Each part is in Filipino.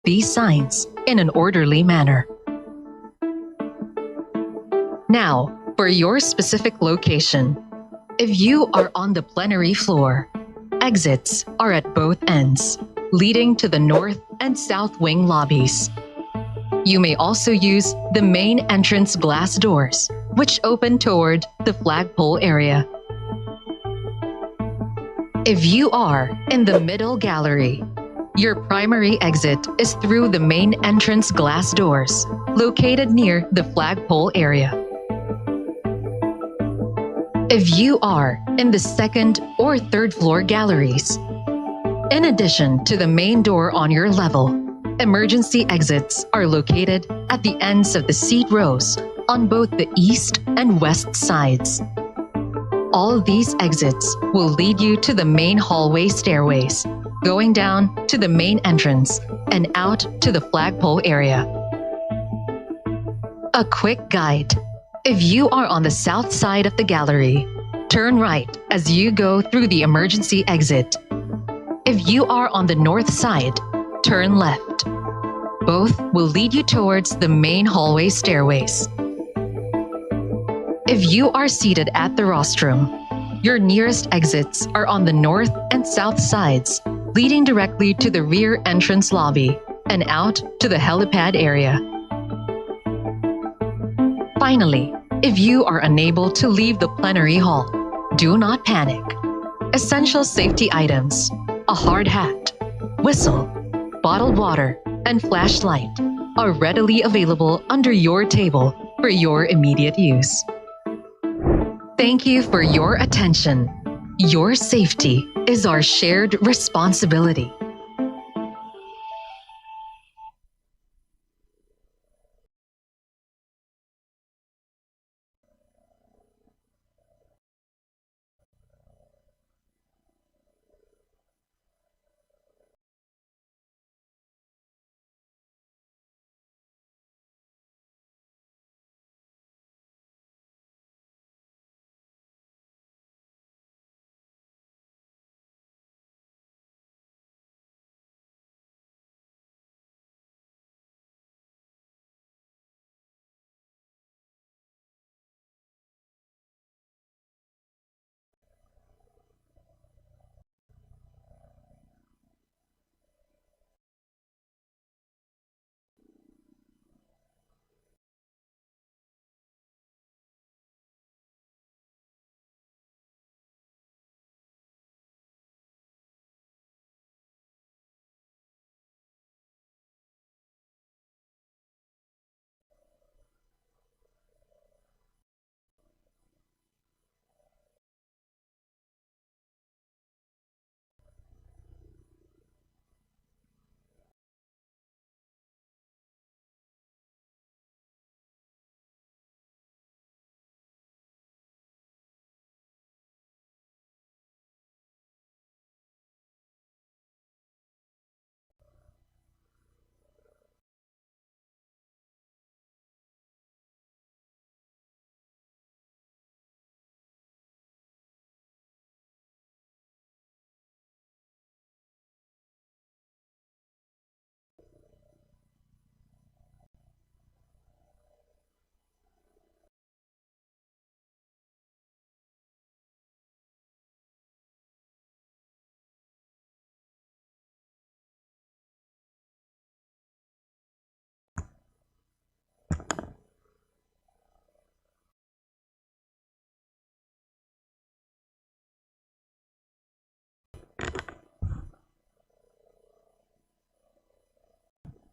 these signs in an orderly manner. Now, for your specific location. If you are on the plenary floor, exits are at both ends, leading to the north and south wing lobbies. You may also use the main entrance glass doors, which open toward the flagpole area. If you are in the middle gallery, your primary exit is through the main entrance glass doors, located near the flagpole area. If you are in the second or third floor galleries, in addition to the main door on your level, emergency exits are located at the ends of the seat rows on both the east and west sides. All these exits will lead you to the main hallway stairways, going down to the main entrance and out to the flagpole area. A quick guide. If you are on the south side of the gallery, turn right as you go through the emergency exit. If you are on the north side, turn left. Both will lead you towards the main hallway stairways. If you are seated at the rostrum, your nearest exits are on the north and south sides, leading directly to the rear entrance lobby and out to the helipad area. Finally, if you are unable to leave the plenary hall, do not panic. Essential safety items, a hard hat, whistle, bottled water, and flashlight are readily available under your table for your immediate use. Thank you for your attention. Your safety is our shared responsibility.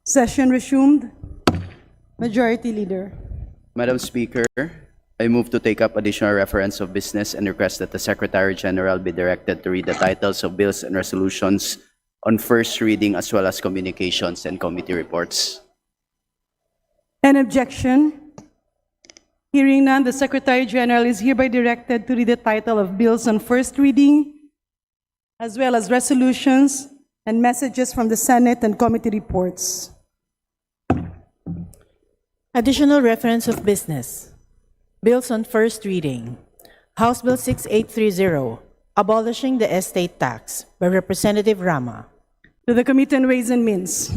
Session resumed. Majority Leader. Madam Speaker, I move to take up additional reference of business and request that the Secretary General be directed to read the titles of bills and resolutions on first reading as well as communications and committee reports. An objection? Hearing none, the Secretary General is hereby directed to read the title of bills on first reading, as well as resolutions and messages from the Senate and committee reports. Additional reference of business. Bills on first reading. House Bill 6830, abolishing the estate tax by Representative Rama. To the Committee on Ways and Means.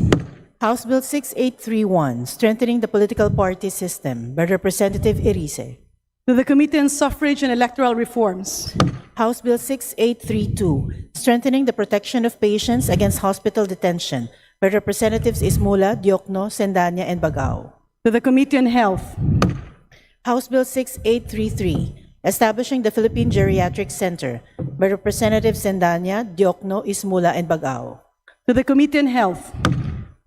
House Bill 6831, Strengthening the Political Party System, by Representative Erice. To the Committee on Suffrage and Electoral Reforms. House Bill 6832, Strengthening the Protection of Patients Against Hospital Detention, by Representatives Ismula, Diokno, Sendanya, and Bagao. To the Committee on Health. House Bill 6833, Establishing the Philippine Geriatric Center, by Representatives Sendanya, Diokno, Ismula, and Bagao. To the Committee on Health.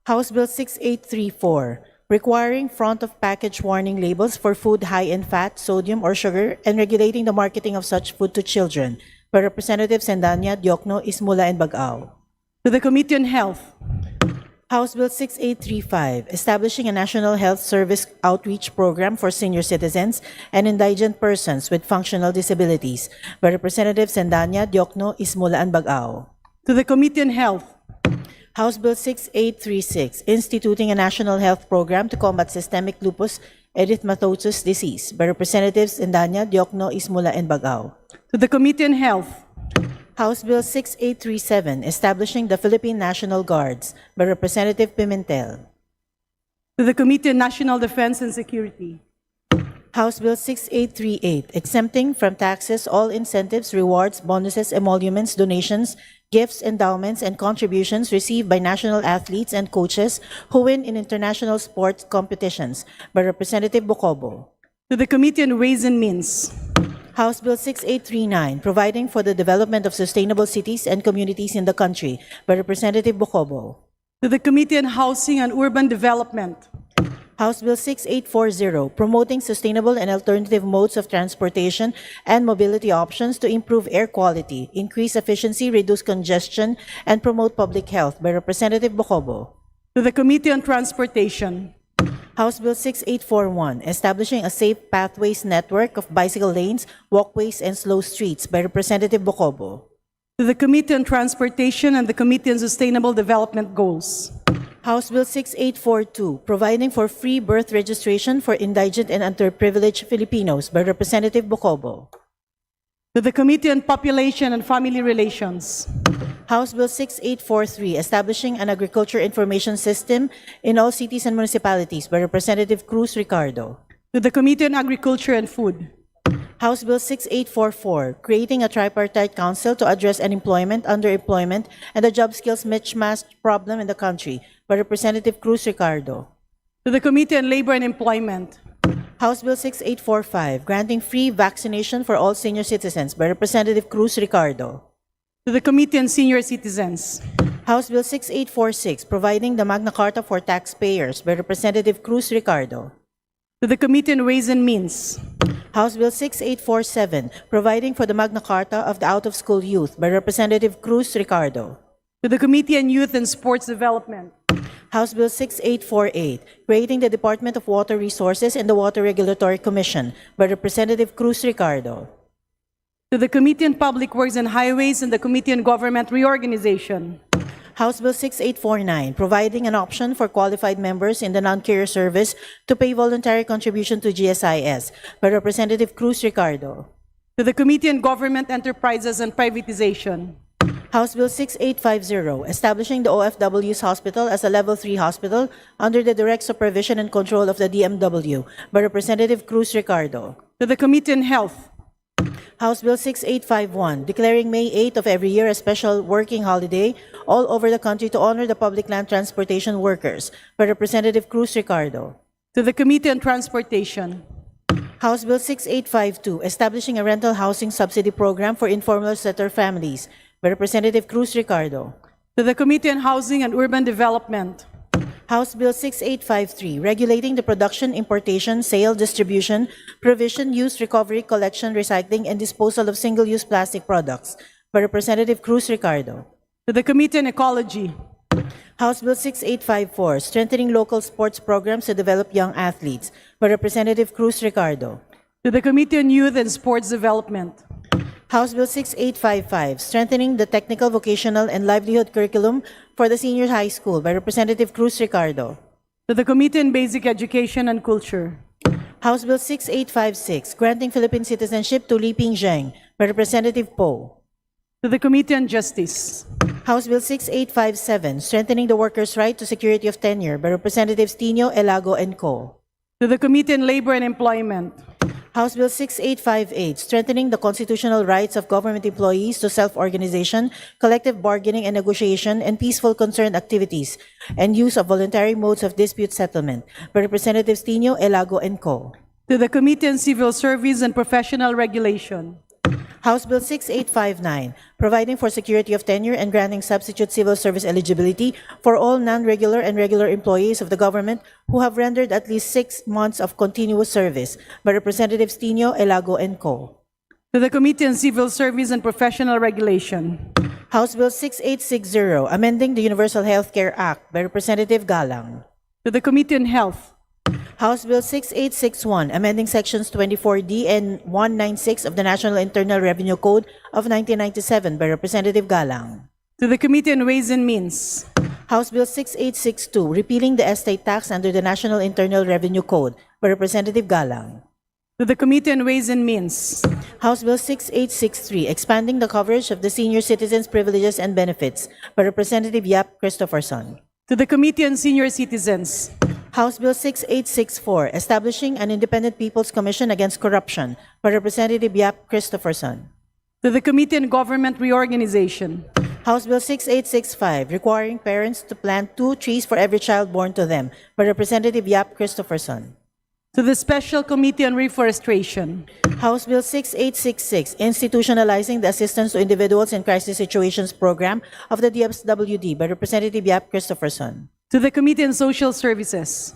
House Bill 6834, requiring front-of-package warning labels for food high in fat, sodium, or sugar, and regulating the marketing of such food to children, by Representatives Sendanya, Diokno, Ismula, and Bagao. To the Committee on Health. House Bill 6835, establishing a National Health Service outreach program for senior citizens and indigent persons with functional disabilities, by Representatives Sendanya, Diokno, Ismula, and Bagao. To the Committee on Health. House Bill 6836, instituting a national health program to combat systemic lupus erythematosus disease, by Representatives Sendanya, Diokno, Ismula, and Bagao. To the Committee on Health. House Bill 6837, establishing the Philippine National Guards, by Representative Pimentel. To the Committee on National Defense and Security. House Bill 6838, exempting from taxes all incentives, rewards, bonuses, emoluments, donations, gifts, endowments, and contributions received by national athletes and coaches who win in international sports competitions, by Representative Bocobo. To the Committee on Ways and Means. House Bill 6839, providing for the development of sustainable cities and communities in the country, by Representative Bocobo. To the Committee on Housing and Urban Development. House Bill 6840, promoting sustainable and alternative modes of transportation and mobility options to improve air quality, increase efficiency, reduce congestion, and promote public health, by Representative Bocobo. To the Committee on Transportation. House Bill 6841, establishing a safe pathways network of bicycle lanes, walkways, and slow streets, by Representative Bocobo. To the Committee on Transportation and the Committee on Sustainable Development Goals. House Bill 6842, providing for free birth registration for indigent and underprivileged Filipinos, by Representative Bocobo. To the Committee on Population and Family Relations. House Bill 6843, establishing an agriculture information system in all cities and municipalities, by Representative Cruz Ricardo. To the Committee on Agriculture and Food. House Bill 6844, creating a tripartite council to address unemployment, underemployment, and the job skills mismatch problem in the country, by Representative Cruz Ricardo. To the Committee on Labor and Employment. House Bill 6845, granting free vaccination for all senior citizens, by Representative Cruz Ricardo. To the Committee on Senior Citizens. House Bill 6846, providing the Magna Carta for taxpayers, by Representative Cruz Ricardo. To the Committee on Ways and Means. House Bill 6847, providing for the Magna Carta of the out-of-school youth, by Representative Cruz Ricardo. To the Committee on Youth and Sports Development. House Bill 6848, creating the Department of Water Resources and the Water Regulatory Commission, by Representative Cruz Ricardo. To the Committee on Public Works and Highways and the Committee on Government Reorganization. House Bill 6849, providing an option for qualified members in the non-career service to pay voluntary contribution to GSIS, by Representative Cruz Ricardo. To the Committee on Government Enterprises and Privatization. House Bill 6850, establishing the OFW's hospital as a Level 3 hospital under the direct supervision and control of the DMW, by Representative Cruz Ricardo. To the Committee on Health. House Bill 6851, declaring May 8 of every year a special working holiday all over the country to honor the public land transportation workers, by Representative Cruz Ricardo. To the Committee on Transportation. House Bill 6852, establishing a rental housing subsidy program for informal settler families, by Representative Cruz Ricardo. To the Committee on Housing and Urban Development. House Bill 6853, regulating the production, importation, sale, distribution, provision, use, recovery, collection, recycling, and disposal of single-use plastic products, by Representative Cruz Ricardo. To the Committee on Ecology. House Bill 6854, strengthening local sports programs to develop young athletes, by Representative Cruz Ricardo. To the Committee on Youth and Sports Development. House Bill 6855, strengthening the technical, vocational, and livelihood curriculum for the senior high school, by Representative Cruz Ricardo. To the Committee on Basic Education and Culture. House Bill 6856, granting Philippine citizenship to Li Ping Zheng, by Representative Poe. To the Committee on Justice. House Bill 6857, strengthening the workers' right to security of tenure by Representatives Tino, Elago, and Co. To the Committee on Labor and Employment. House Bill 6858, strengthening the constitutional rights of government employees to self-organization, collective bargaining and negotiation, and peaceful concern activities, and use of voluntary modes of dispute settlement by Representatives Tino, Elago, and Co. To the Committee on Civil Service and Professional Regulation. House Bill 6859, providing for security of tenure and granting substitute civil service eligibility for all non-regular and regular employees of the government who have rendered at least 6 months of continuous service by Representatives Tino, Elago, and Co. To the Committee on Civil Service and Professional Regulation. House Bill 6860, amending the Universal Health Care Act by Representative Galang. To the Committee on Health. House Bill 6861, amending Sections 24D and 196 of the National Internal Revenue Code of 1997 by Representative Galang. To the Committee on Ways and Means. House Bill 6862, repealing the estate tax under the National Internal Revenue Code by Representative Galang. To the Committee on Ways and Means. House Bill 6863, expanding the coverage of the senior citizens' privileges and benefits by Representative Yap Christopherson. To the Committee on Senior Citizens. House Bill 6864, establishing an Independent People's Commission Against Corruption by Representative Yap Christopherson. To the Committee on Government Reorganization. House Bill 6865, requiring parents to plant 2 trees for every child born to them by Representative Yap Christopherson. To the Special Committee on Reforestation. House Bill 6866, institutionalizing the Assistance to Individuals in Crisis Situations program of the DSWD by Representative Yap Christopherson. To the Committee on Social Services.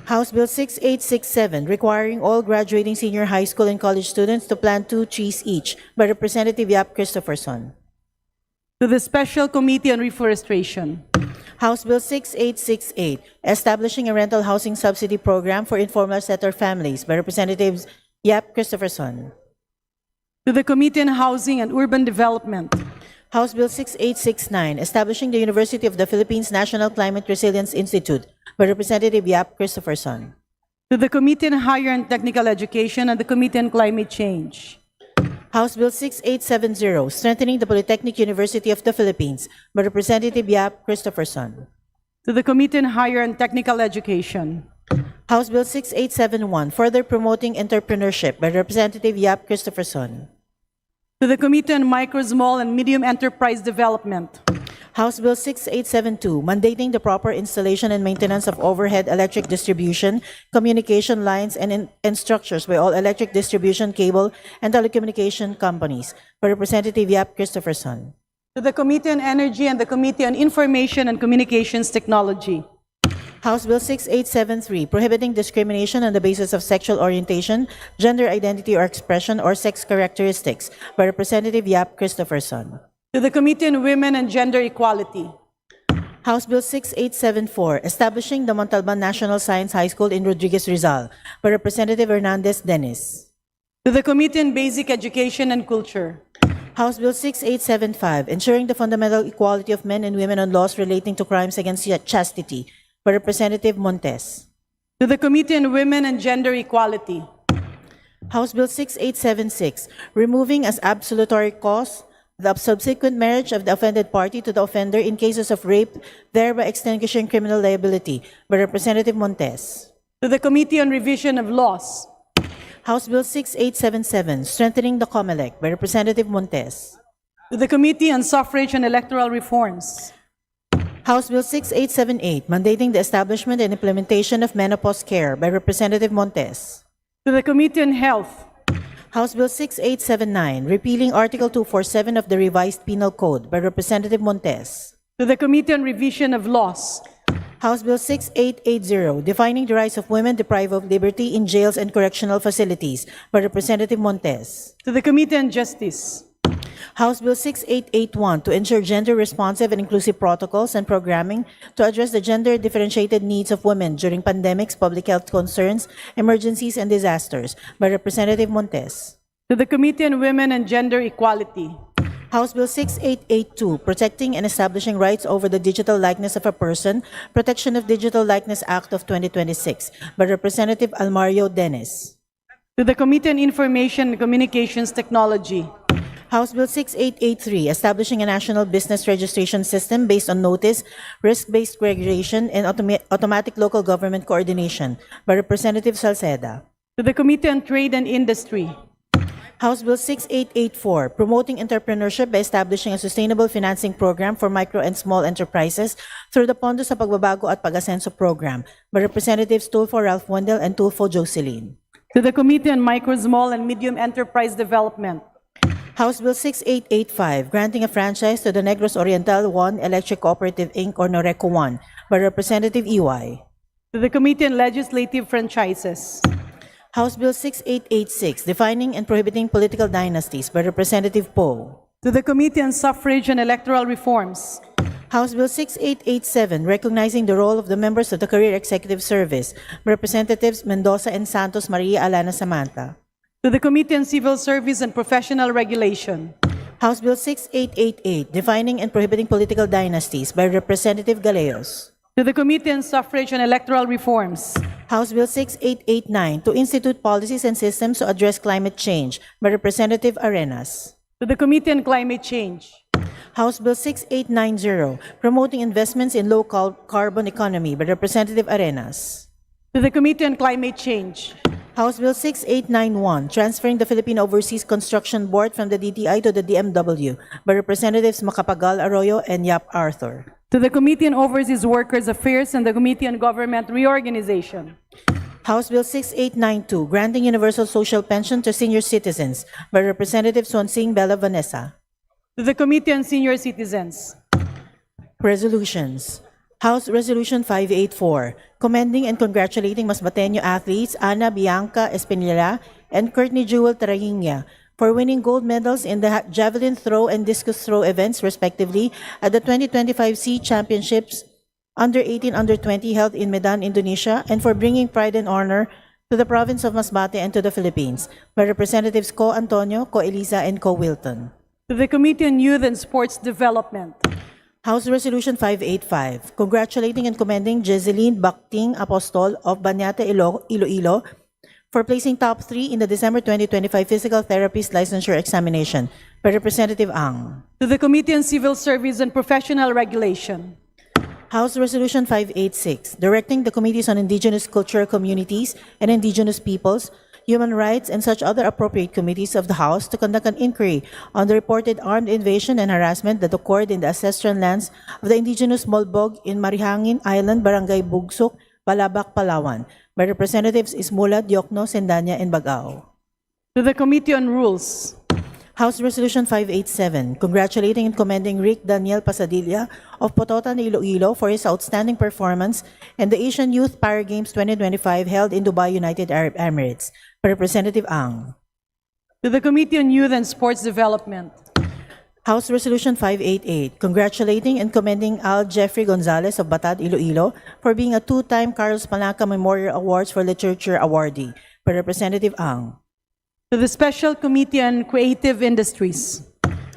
House Bill 6867, requiring all graduating senior high school and college students to plant 2 trees each by Representative Yap Christopherson. To the Special Committee on Reforestation. House Bill 6868, establishing a rental housing subsidy program for informal settler families by Representatives Yap Christopherson. To the Committee on Housing and Urban Development. House Bill 6869, establishing the University of the Philippines National Climate Resilience Institute by Representative Yap Christopherson. To the Committee on Higher and Technical Education and the Committee on Climate Change. House Bill 6870, strengthening the Polytechnic University of the Philippines by Representative Yap Christopherson. To the Committee on Higher and Technical Education. House Bill 6871, further promoting entrepreneurship by Representative Yap Christopherson. To the Committee on Micro, Small, and Medium Enterprise Development. House Bill 6872, mandating the proper installation and maintenance of overhead electric distribution, communication lines, and structures by all electric distribution, cable, and telecommunication companies by Representative Yap Christopherson. To the Committee on Energy and the Committee on Information and Communications Technology. House Bill 6873, prohibiting discrimination on the basis of sexual orientation, gender identity or expression, or sex characteristics by Representative Yap Christopherson. To the Committee on Women and Gender Equality. House Bill 6874, establishing the Montalban National Science High School in Rodriguez Rizal by Representative Hernandez Dennis. To the Committee on Basic Education and Culture. House Bill 6875, ensuring the fundamental equality of men and women on laws relating to crimes against chastity by Representative Montes. To the Committee on Women and Gender Equality. House Bill 6876, removing as absolutory cause the subsequent marriage of the offended party to the offender in cases of rape, thereby extinguishing criminal liability by Representative Montes. To the Committee on Revision of Laws. House Bill 6877, strengthening the COMELEC by Representative Montes. To the Committee on Suffrage and Electoral Reforms. House Bill 6878, mandating the establishment and implementation of menopause care by Representative Montes. To the Committee on Health. House Bill 6879, repealing Article 247 of the Revised Penal Code by Representative Montes. To the Committee on Revision of Laws. House Bill 6880, defining the rights of women deprived of liberty in jails and correctional facilities by Representative Montes. To the Committee on Justice. House Bill 6881, to ensure gender-responsive and inclusive protocols and programming to address the gender-differentiated needs of women during pandemics, public health concerns, emergencies, and disasters by Representative Montes. To the Committee on Women and Gender Equality. House Bill 6882, protecting and establishing rights over the digital likeness of a person, Protection of Digital Likeness Act of 2026 by Representative Almario Dennis. To the Committee on Information and Communications Technology. House Bill 6883, establishing a national business registration system based on notice, risk-based regulation, and automatic local government coordination by Representative Salceda. To the Committee on Trade and Industry. House Bill 6884, promoting entrepreneurship by establishing a sustainable financing program for micro and small enterprises through the Pondo sa Pagbabago at Pag-asenso program by Representatives Tulfo Ralph Wendell and Tulfo Jocelyn. To the Committee on Micro, Small, and Medium Enterprise Development. House Bill 6885, granting a franchise to the Negros Oriental 1 Electric Cooperative Inc. or Noreco 1 by Representative EY. To the Committee on Legislative Franchises. House Bill 6886, defining and prohibiting political dynasties by Representative Poe. To the Committee on Suffrage and Electoral Reforms. House Bill 6887, recognizing the role of the members of the Career Executive Service by Representatives Mendoza and Santos Maria Alana Samantha. To the Committee on Civil Service and Professional Regulation. House Bill 6888, defining and prohibiting political dynasties by Representative Galeos. To the Committee on Suffrage and Electoral Reforms. House Bill 6889, to institute policies and systems to address climate change by Representative Arenas. To the Committee on Climate Change. House Bill 6890, promoting investments in low carbon economy by Representative Arenas. To the Committee on Climate Change. House Bill 6891, transferring the Philippine Overseas Construction Board from the DTI to the DMW by Representatives Macapagal Arroyo and Yap Arthur. To the Committee on Overseas Workers Affairs and the Committee on Government Reorganization. House Bill 6892, granting universal social pension to senior citizens by Representative Sonsing Bella Vanessa. To the Committee on Senior Citizens. Resolutions. House Resolution 584, commending and congratulating Masbateño athletes Ana Bianca Espinilla and Courtney Jewel Tarayinya for winning gold medals in the javelin throw and discus throw events, respectively, at the 2025 SEA Championships Under 18, Under 20 held in Medan, Indonesia, and for bringing pride and honor to the province of Masbate and to the Philippines, by Representatives Co Antonio, Co Eliza, and Co Wilton. To the Committee on Youth and Sports Development. House Resolution 585, congratulating and commending Jezeline Bakting Apostol of Banyate, Iloilo, for placing top 3 in the December 2025 Physical Therapist Licensure Examination, by Representative Ang. To the Committee on Civil Service and Professional Regulation. House Resolution 586, directing the Committees on Indigenous Cultural Communities and Indigenous Peoples, Human Rights, and such other appropriate committees of the House to conduct an inquiry on the reported armed invasion and harassment that occurred in the ancestral lands of the indigenous Molbog in Marihangin Island, Barangay Bugsok, Balabac, Palawan, by Representatives Ismula, Diokno, Sendanya, and Bagao. To the Committee on Rules. House Resolution 587, congratulating and commending Rick Daniel Pasadilla of Pototan, Iloilo for his outstanding performance in the Asian Youth Para Games 2025 held in Dubai, United Arab Emirates, by Representative Ang. To the Committee on Youth and Sports Development. House Resolution 588, congratulating and commending Al Jeffrey Gonzalez of Batad, Iloilo for being a two-time Carlos Palaca Memorial Awards for Literature awardee, by Representative Ang. To the Special Committee on Creative Industries.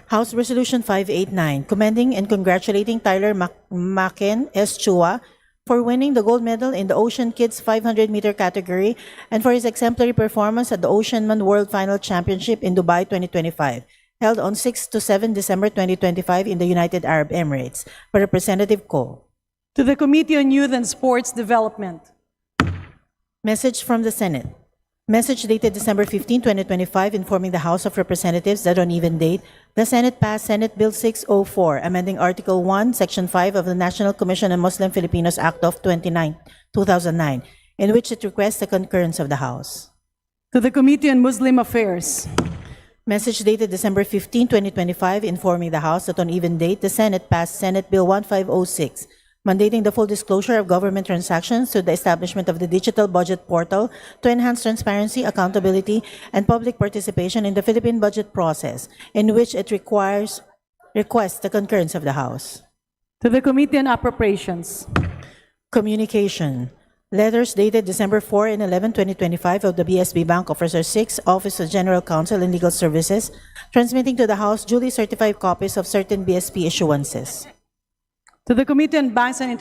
House Resolution 589, commending and congratulating Tyler Maken S. Chua for winning the gold medal in the Ocean Kids 500-meter category and for his exemplary performance at the Oceanman World Final Championship in Dubai 2025, held on 6 to 7 December 2025 in the United Arab Emirates, by Representative Ko. To the Committee on Youth and Sports Development. Message from the Senate. Message dated December 15, 2025, informing the House of Representatives that on even date, the Senate passed Senate Bill 604, amending Article 1, Section 5 of the National Commission on Muslim Filipinos Act of 2009, in which it requests the concurrence of the House. To the Committee on Muslim Affairs. Message dated December 15, 2025, informing the House that on even date, the Senate passed Senate Bill 1506, mandating the full disclosure of government transactions through the establishment of the Digital Budget Portal to enhance transparency, accountability, and public participation in the Philippine budget process, in which it requests the concurrence of the House. To the Committee on Appropriations. Communication. Letters dated December 4 and 11, 2025 of the BSB Bank Officer 6, Office of General Counsel and Legal Services, transmitting to the House duly certified copies of certain BSP issuances. To the Committee on Banks and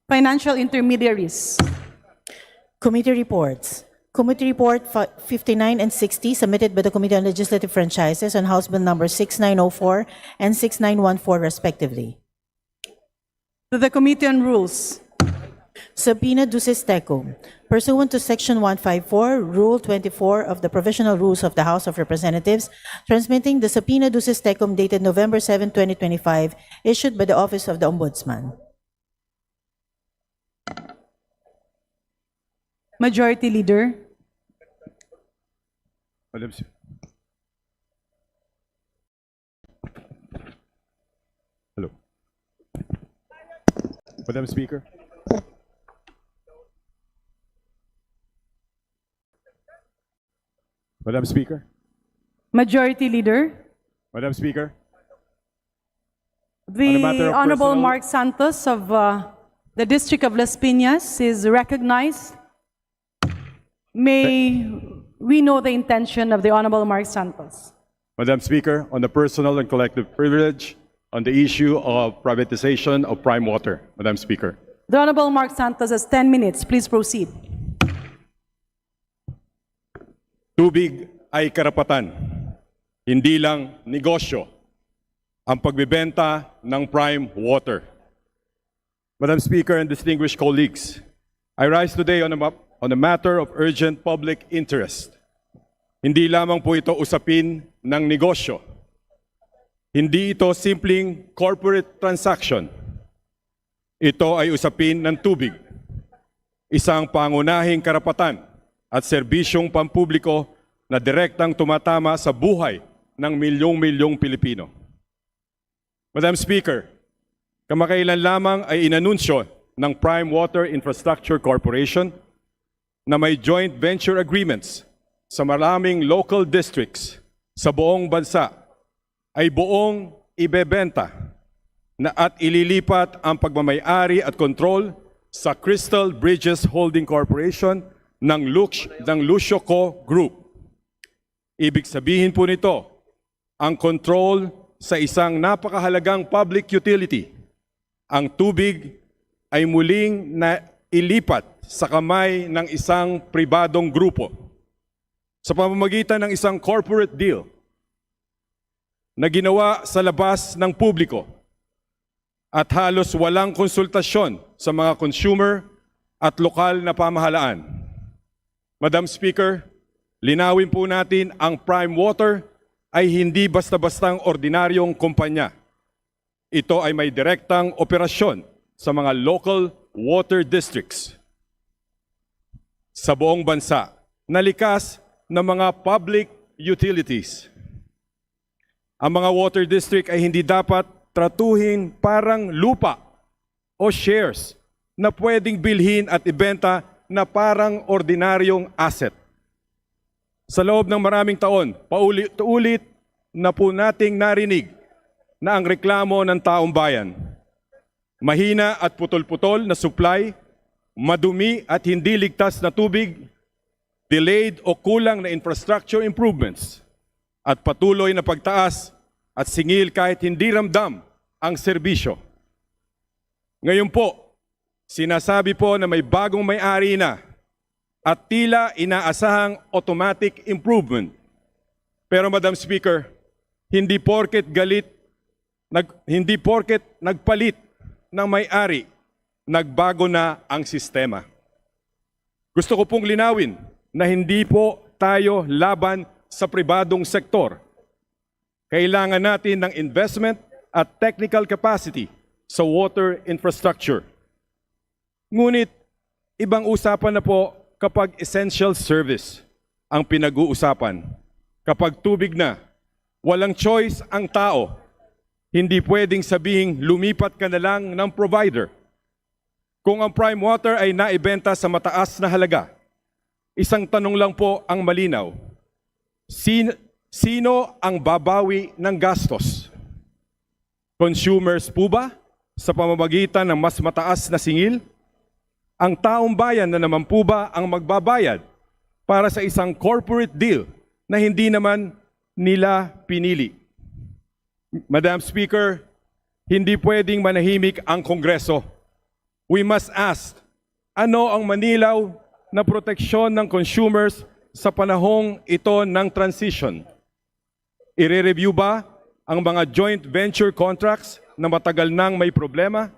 Financial Intermediaries. Committee reports. Committee Report 59 and 60 submitted by the Committee on Legislative Franchises on House Bill number 6904 and 6914 respectively. To the Committee on Rules. Subpoena Duces Tecum. Pursuant to Section 154, Rule 24 of the Provisional Rules of the House of Representatives, transmitting the Subpoena Duces Tecum dated November 7, 2025, issued by the Office of the Ombudsman. Majority Leader. Hello. Madam Speaker. Madam Speaker. Majority Leader. Madam Speaker. The On a matter of Honorable personal- Mark Santos of the District of Las Piñas is recognized. May we know the intention of the Honorable Mark Santos? Madam Speaker, on the personal and collective privilege on the issue of privatization of prime water. Madam Speaker. The Honorable Mark Santos has 10 minutes. Please proceed. Tubig ay karapatan, hindi lang negosyo ang pagbebenta ng prime water. Madam Speaker and distinguished colleagues, I rise today on a matter of urgent public interest. Hindi lamang po ito usapin ng negosyo. Hindi ito simpleng corporate transaction. Ito ay usapin ng tubig, isang pangunahing karapatan at serbisyong pampubliko na direktang tumatama sa buhay ng milyong-milyong Pilipino. Madam Speaker, kamakailan lamang ay inanunsyo ng Prime Water Infrastructure Corporation na may joint venture agreements sa maraming local districts sa buong bansa ay buong ibebenta na at ililipat ang pagmamay-ari at kontrol sa Crystal Bridges Holding Corporation ng Lucio Co. Group. Ibig sabihin po nito, ang control sa isang napakahalagang public utility, ang tubig ay muling nailipat sa kamay ng isang pribadong grupo sa pamamagitan ng isang corporate deal na ginawa sa labas ng publiko at halos walang konsultasyon sa mga consumer at lokal na pamahalaan. Madam Speaker, linawin po natin ang Prime Water ay hindi basta-bastang ordinaryong kumpanya. Ito ay may direktang operasyon sa mga local water districts sa buong bansa na likas ng mga public utilities. Ang mga water district ay hindi dapat tratuhin parang lupa o shares na pwedeng bilhin at ibenta na parang ordinaryong asset. Sa loob ng maraming taon, paulit-ulit na po nating narinig na ang reklamo ng taong bayan. Mahina at putol-putol na supply, madumi at hindi ligtas na tubig, delayed o kulang na infrastructure improvements, at patuloy na pagtaas at singil kahit hindi ramdam ang serbisyo. Ngayon po, sinasabi po na may bagong may-ari na at tila inaasahang automatic improvement. Pero Madam Speaker, hindi porket nagpalit ng may-ari, nagbago na ang sistema. Gusto ko pong linawin na hindi po tayo laban sa pribadong sektor. Kailangan natin ng investment at technical capacity sa water infrastructure. Ngunit, ibang usapan na po kapag essential service ang pinag-uusapan. Kapag tubig na, walang choice ang tao. Hindi pwedeng sabihing lumipat ka na lang ng provider. Kung ang prime water ay naibenta sa mataas na halaga, isang tanong lang po ang malinaw. Sino ang babawi ng gastos? Consumers po ba sa pamamagitan ng mas mataas na singil? Ang taong bayan na naman po ba ang magbabayad para sa isang corporate deal na hindi naman nila pinili? Madam Speaker, hindi pwedeng manahimik ang Kongreso. We must ask, ano ang manilaw na proteksyon ng consumers sa panahong ito ng transition? I-review ba ang mga joint venture contracts na matagal nang may problema?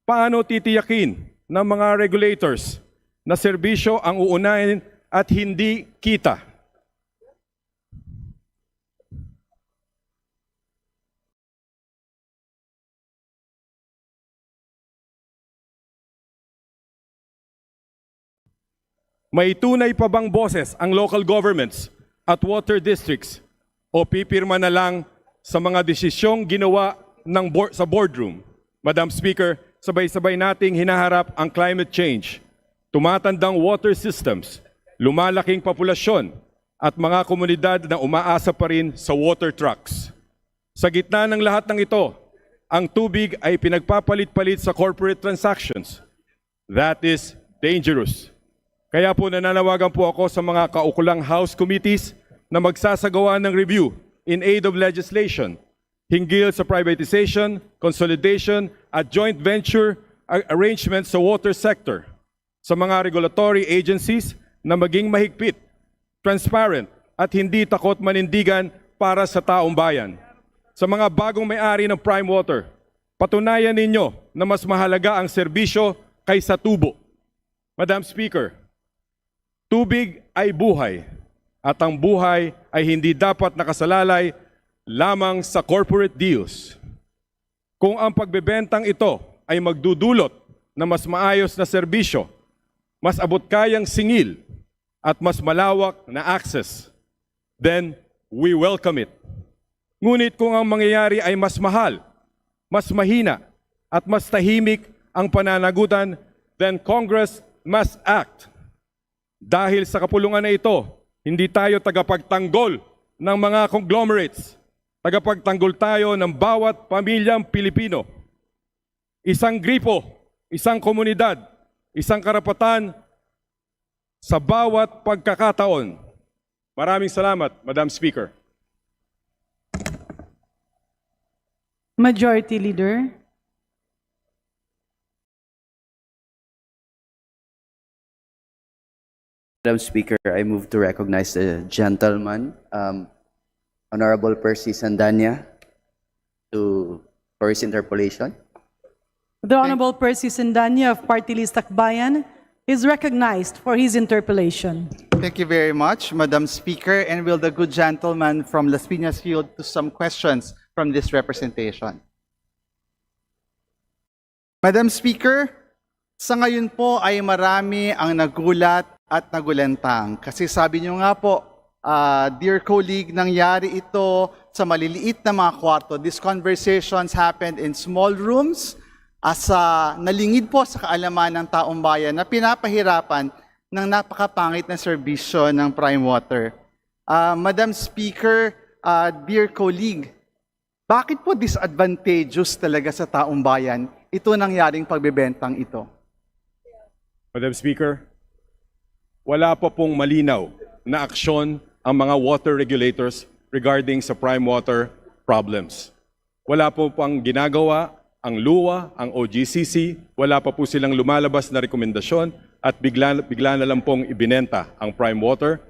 Paano titiyakin ng mga regulators na serbisyo ang uunahin at hindi kita? May tunay pa bang boses ang local governments at water districts o pipirma na lang sa mga desisyong ginawa sa boardroom? Madam Speaker, sabay-sabay nating hinaharap ang climate change, tumatandang water systems, lumalaking populasyon at mga komunidad na umaasa pa rin sa water trucks. Sa gitna ng lahat ng ito, ang tubig ay pinagpapalit-palit sa corporate transactions. That is dangerous. Kaya po nananawagan po ako sa mga kaukulang House committees na magsasagawa ng review in aid of legislation hinggil sa privatization, consolidation at joint venture arrangements sa water sector, sa mga regulatory agencies na maging mahigpit, transparent at hindi takot manindigan para sa taong bayan. Sa mga bagong may-ari ng Prime Water, patunayan ninyo na mas mahalaga ang serbisyo kaysa tubo. Madam Speaker, tubig ay buhay at ang buhay ay hindi dapat nakasalalay lamang sa corporate deals. Kung ang pagbebentang ito ay magdudulot na mas maayos na serbisyo, mas abot-kayang singil at mas malawak na access, then we welcome it. Ngunit kung ang mangyayari ay mas mahal, mas mahina at mas tahimik ang pananagutan, then Congress must act. Dahil sa kapulungan na ito, hindi tayo tagapagtanggol ng mga conglomerates. Tagapagtanggol tayo ng bawat pamilyang Pilipino. Isang gripo, isang komunidad, isang karapatan sa bawat pagkakataon. Maraming salamat, Madam Speaker. Majority Leader. Madam Speaker, I move to recognize the gentleman, Honorable Percy Sandanya, for his interpolation. The Honorable Percy Sandanya of Party List Akbayan is recognized for his interpellation. Thank you very much, Madam Speaker. And will the good gentleman from Las Piñas yield to some questions from this representation? Madam Speaker, sa ngayon po ay marami ang nagulat at nagulantang. Kasi sabi niyo nga po, dear colleague, nangyari ito sa maliliit na mga kwarto. These conversations happened in small rooms as nalingid po sa kaalaman ng taong bayan na pinapahirapan ng napakapangit na serbisyo ng Prime Water. Madam Speaker, dear colleague, bakit po disadvantageous talaga sa taong bayan ito nangyaring pagbebentang ito? Madam Speaker, wala pa pong malinaw na aksyon ang mga water regulators regarding sa prime water problems. Wala po pang ginagawa ang LUWA, ang OGCC, wala pa po silang lumalabas na rekomendasyon at bigla na lang pong ibinenta ang prime water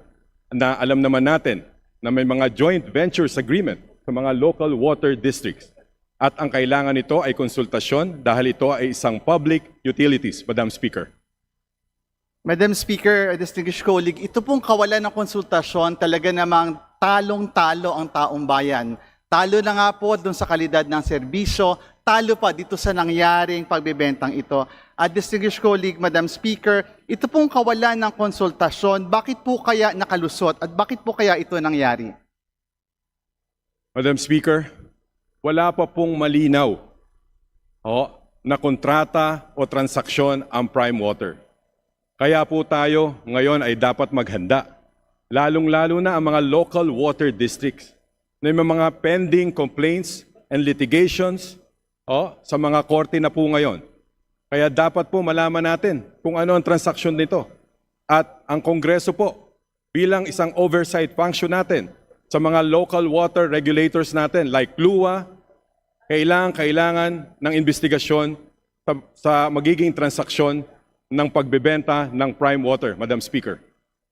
na alam naman natin na may mga joint ventures agreement sa mga local water districts. At ang kailangan nito ay konsultasyon dahil ito ay isang public utilities, Madam Speaker. Madam Speaker, distinguished colleague, ito pong kawalan ng konsultasyon talaga namang talong-talo ang taong bayan. Talo na nga po dun sa kalidad ng serbisyo, talo pa dito sa nangyaring pagbebentang ito. At distinguished colleague, Madam Speaker, ito pong kawalan ng konsultasyon, bakit po kaya nakalusot at bakit po kaya ito nangyari? Madam Speaker, wala pa pong malinaw na kontrata o transaksyon ang prime water. Kaya po tayo ngayon ay dapat maghanda, lalong-lalo na ang mga local water districts na may mga pending complaints and litigations sa mga korte na po ngayon. Kaya dapat po malaman natin kung ano ang transaksyon nito. At ang Kongreso po, bilang isang oversight function natin sa mga local water regulators natin like LUWA, kailangan ng investigasyon sa magiging transaksyon ng pagbebenta ng prime water, Madam Speaker.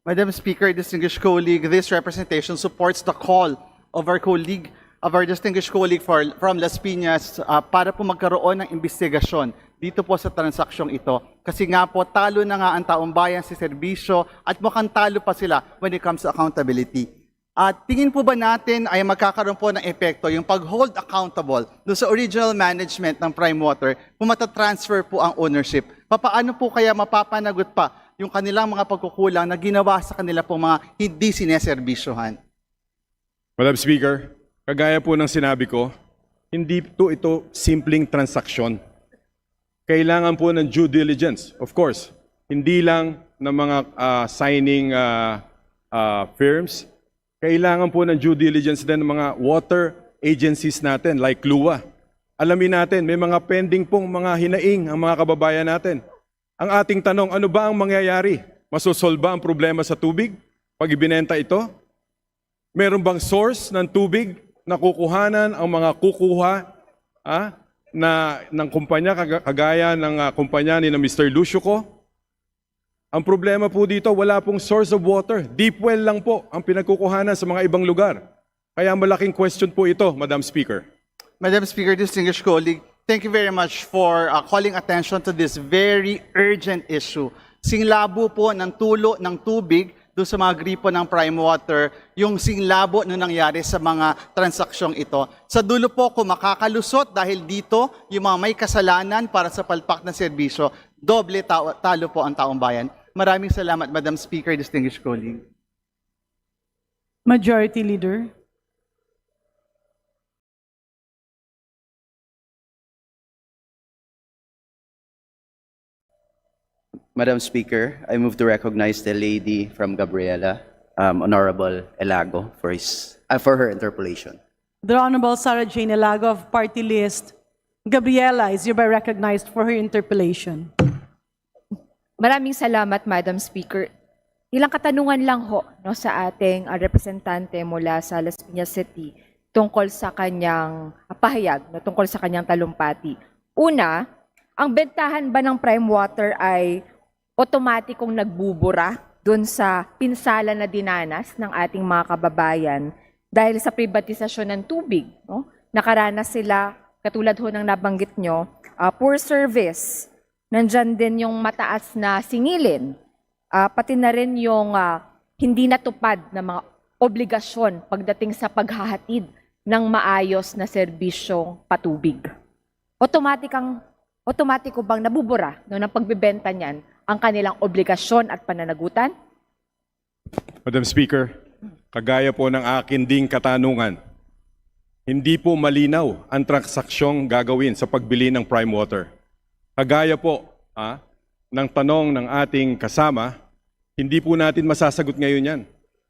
Madam Speaker, distinguished colleague, this representation supports the call of our colleague, of our distinguished colleague from Las Piñas para po magkaroon ng investigasyon dito po sa transaksyong ito. Kasi nga po, talo na nga ang taong bayan sa serbisyo at mukhang talo pa sila when it comes to accountability. At tingin po ba natin ay magkakaroon po ng epekto yung pag-hold accountable doon sa original management ng Prime Water kung matatransfer po ang ownership? Paano po kaya mapapanagot pa yung kanilang mga pagkukulang na ginawa sa kanila pong mga hindi sineserbisyohan? Madam Speaker, kagaya po ng sinabi ko, hindi ito simpleng transaksyon. Kailangan po ng due diligence. Of course, hindi lang ng mga signing firms. Kailangan po ng due diligence din ng mga water agencies natin like LUA. Alamin natin, may mga pending pong mga hinaing ang mga kababayan natin. Ang ating tanong, ano ba ang mangyayari? Masosolba ang problema sa tubig pag ibinenta ito? Meron bang source ng tubig na kukuhanan ang mga kukuha ng kumpanya kagaya ng kumpanya ni Mr. Lucio ko? Ang problema po dito, wala pong source of water. Deep well lang po ang pinagkukuhanan sa mga ibang lugar. Kaya malaking question po ito, Madam Speaker. Madam Speaker, distinguished colleague, thank you very much for calling attention to this very urgent issue. Singlabo po ng tulo ng tubig doon sa mga gripo ng Prime Water, yung singlabo na nangyari sa mga transaksyong ito. Sa dulo po, kung makakalusot dahil dito, yung mga may kasalanan para sa palpak na serbisyo, doble talo po ang taong bayan. Maraming salamat, Madam Speaker, distinguished colleague. Majority Leader. Madam Speaker, I move to recognize the lady from Gabriela, Honorable Elago, for her interpellation. The Honorable Sarah Jane Elago of Party List. Gabriela is hereby recognized for her interpellation. Maraming salamat, Madam Speaker. Ilang katanungan lang ho sa ating representante mula sa Las Piñas City tungkol sa kanyang pahayag, tungkol sa kanyang talumpati. Una, ang bentahan ba ng Prime Water ay otomatikong nagbubura doon sa pinsala na dinanas ng ating mga kababayan dahil sa privatisasyon ng tubig? No? Nakaranas sila, katulad ho ng nabanggit nyo, poor service. Nandyan din yung mataas na singilin. Pati na rin yung hindi natupad na mga obligasyon pagdating sa paghahatid ng maayos na serbisyong patubig. Otomatiko bang nabubura ng pagbibenta niyan ang kanilang obligasyon at pananagutan? Madam Speaker, kagaya po ng akin ding katanungan, hindi po malinaw ang transaksyong gagawin sa pagbili ng Prime Water. Kagaya po ng tanong ng ating kasama, hindi po natin masasagot ngayon yan.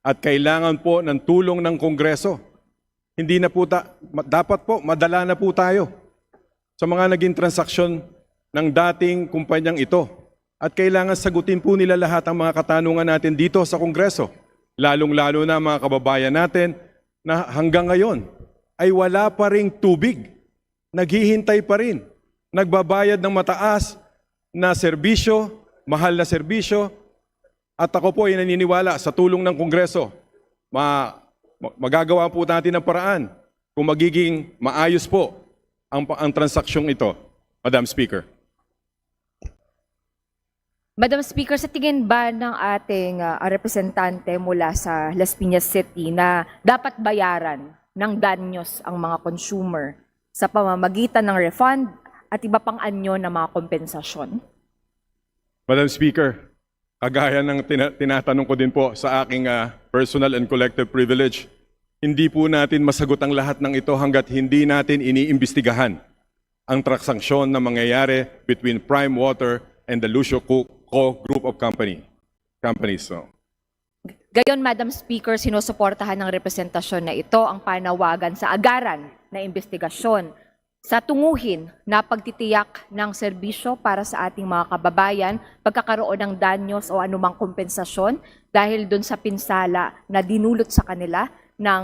At kailangan po ng tulong ng Kongreso. Hindi na po dapat po madala na po tayo sa mga naging transaksyon ng dating kumpanyang ito. At kailangan sagutin po nila lahat ang mga katanungan natin dito sa Kongreso. Lalong-lalo na mga kababayan natin na hanggang ngayon ay wala pa ring tubig. Naghihintay pa rin. Nagbabayad ng mataas na serbisyo, mahal na serbisyo. At ako po ay naniniwala sa tulong ng Kongreso. Magagawa po natin ng paraan kung magiging maayos po ang transaksyong ito, Madam Speaker. Madam Speaker, sa tingin ba ng ating representante mula sa Las Piñas City na dapat bayaran ng danyos ang mga consumer sa pamamagitan ng refund at iba pang anyo na mga kompensasyon? Madam Speaker, kagaya ng tinatanong ko din po sa aking personal and collective privilege, hindi po natin masagot ang lahat ng ito hanggat hindi natin iniimbestigahan ang transaksyon na mangyayari between Prime Water and the Lucio Co. Group of companies. So. Gayon, Madam Speaker, sinusuportahan ng representasyon na ito ang panawagan sa agaran na investigasyon sa tunguhin na pagtitiyak ng serbisyo para sa ating mga kababayan, pagkakaroon ng danyos o anumang kompensasyon dahil dun sa pinsala na dinulot sa kanila ng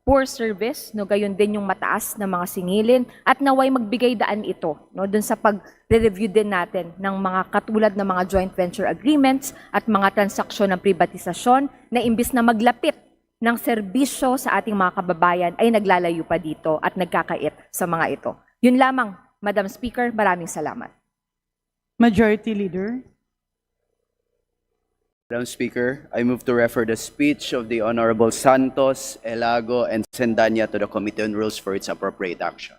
poor service, no, gayon din yung mataas na mga singilin, at naway magbigay daan ito, no, dun sa pag-review din natin ng mga katulad ng mga joint venture agreements at mga transaksyon ng privatisasyon na imbis na maglapit ng serbisyo sa ating mga kababayan ay naglalayo pa dito at nagkakait sa mga ito. Yun lamang, Madam Speaker, maraming salamat. Majority Leader. Madam Speaker, I move to refer the speech of the Honorable Santos, Elago, and Sendanya to the Committee on Rules for its appropriate action.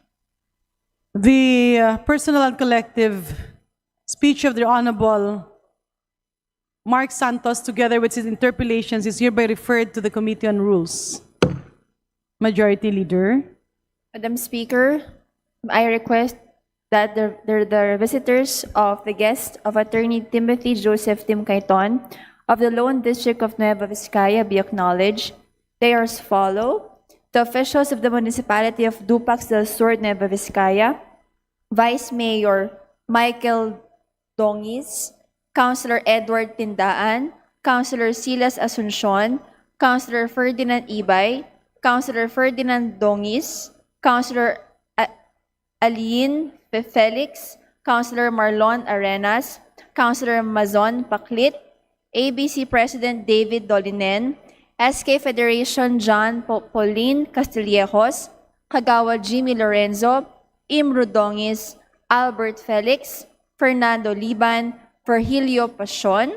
The personal and collective speech of the Honorable Mark Santos, together with his interpellations, is hereby referred to the Committee on Rules. Majority Leader. Madam Speaker, I request that the visitors of the guest of Attorney Timothy Joseph Tim Cayton of the Lone District of Nueva Vizcaya be acknowledged. They are as follow: the officials of the municipality of Dupax del Sur, Nueva Vizcaya, Vice Mayor Michael Dongis, Councilor Edward Tindaan, Councilor Silas Asuncion, Councilor Ferdinand Ibay, Councilor Ferdinand Dongis, Councilor Aline Felix, Councilor Marlon Arenas, Councilor Mazon Paklit, ABC President David Dolinen, SK Federation John Pauline Castillejos, Kagawa Jimmy Lorenzo, Imru Dongis, Albert Felix, Fernando Liban, Virgilio Pasion,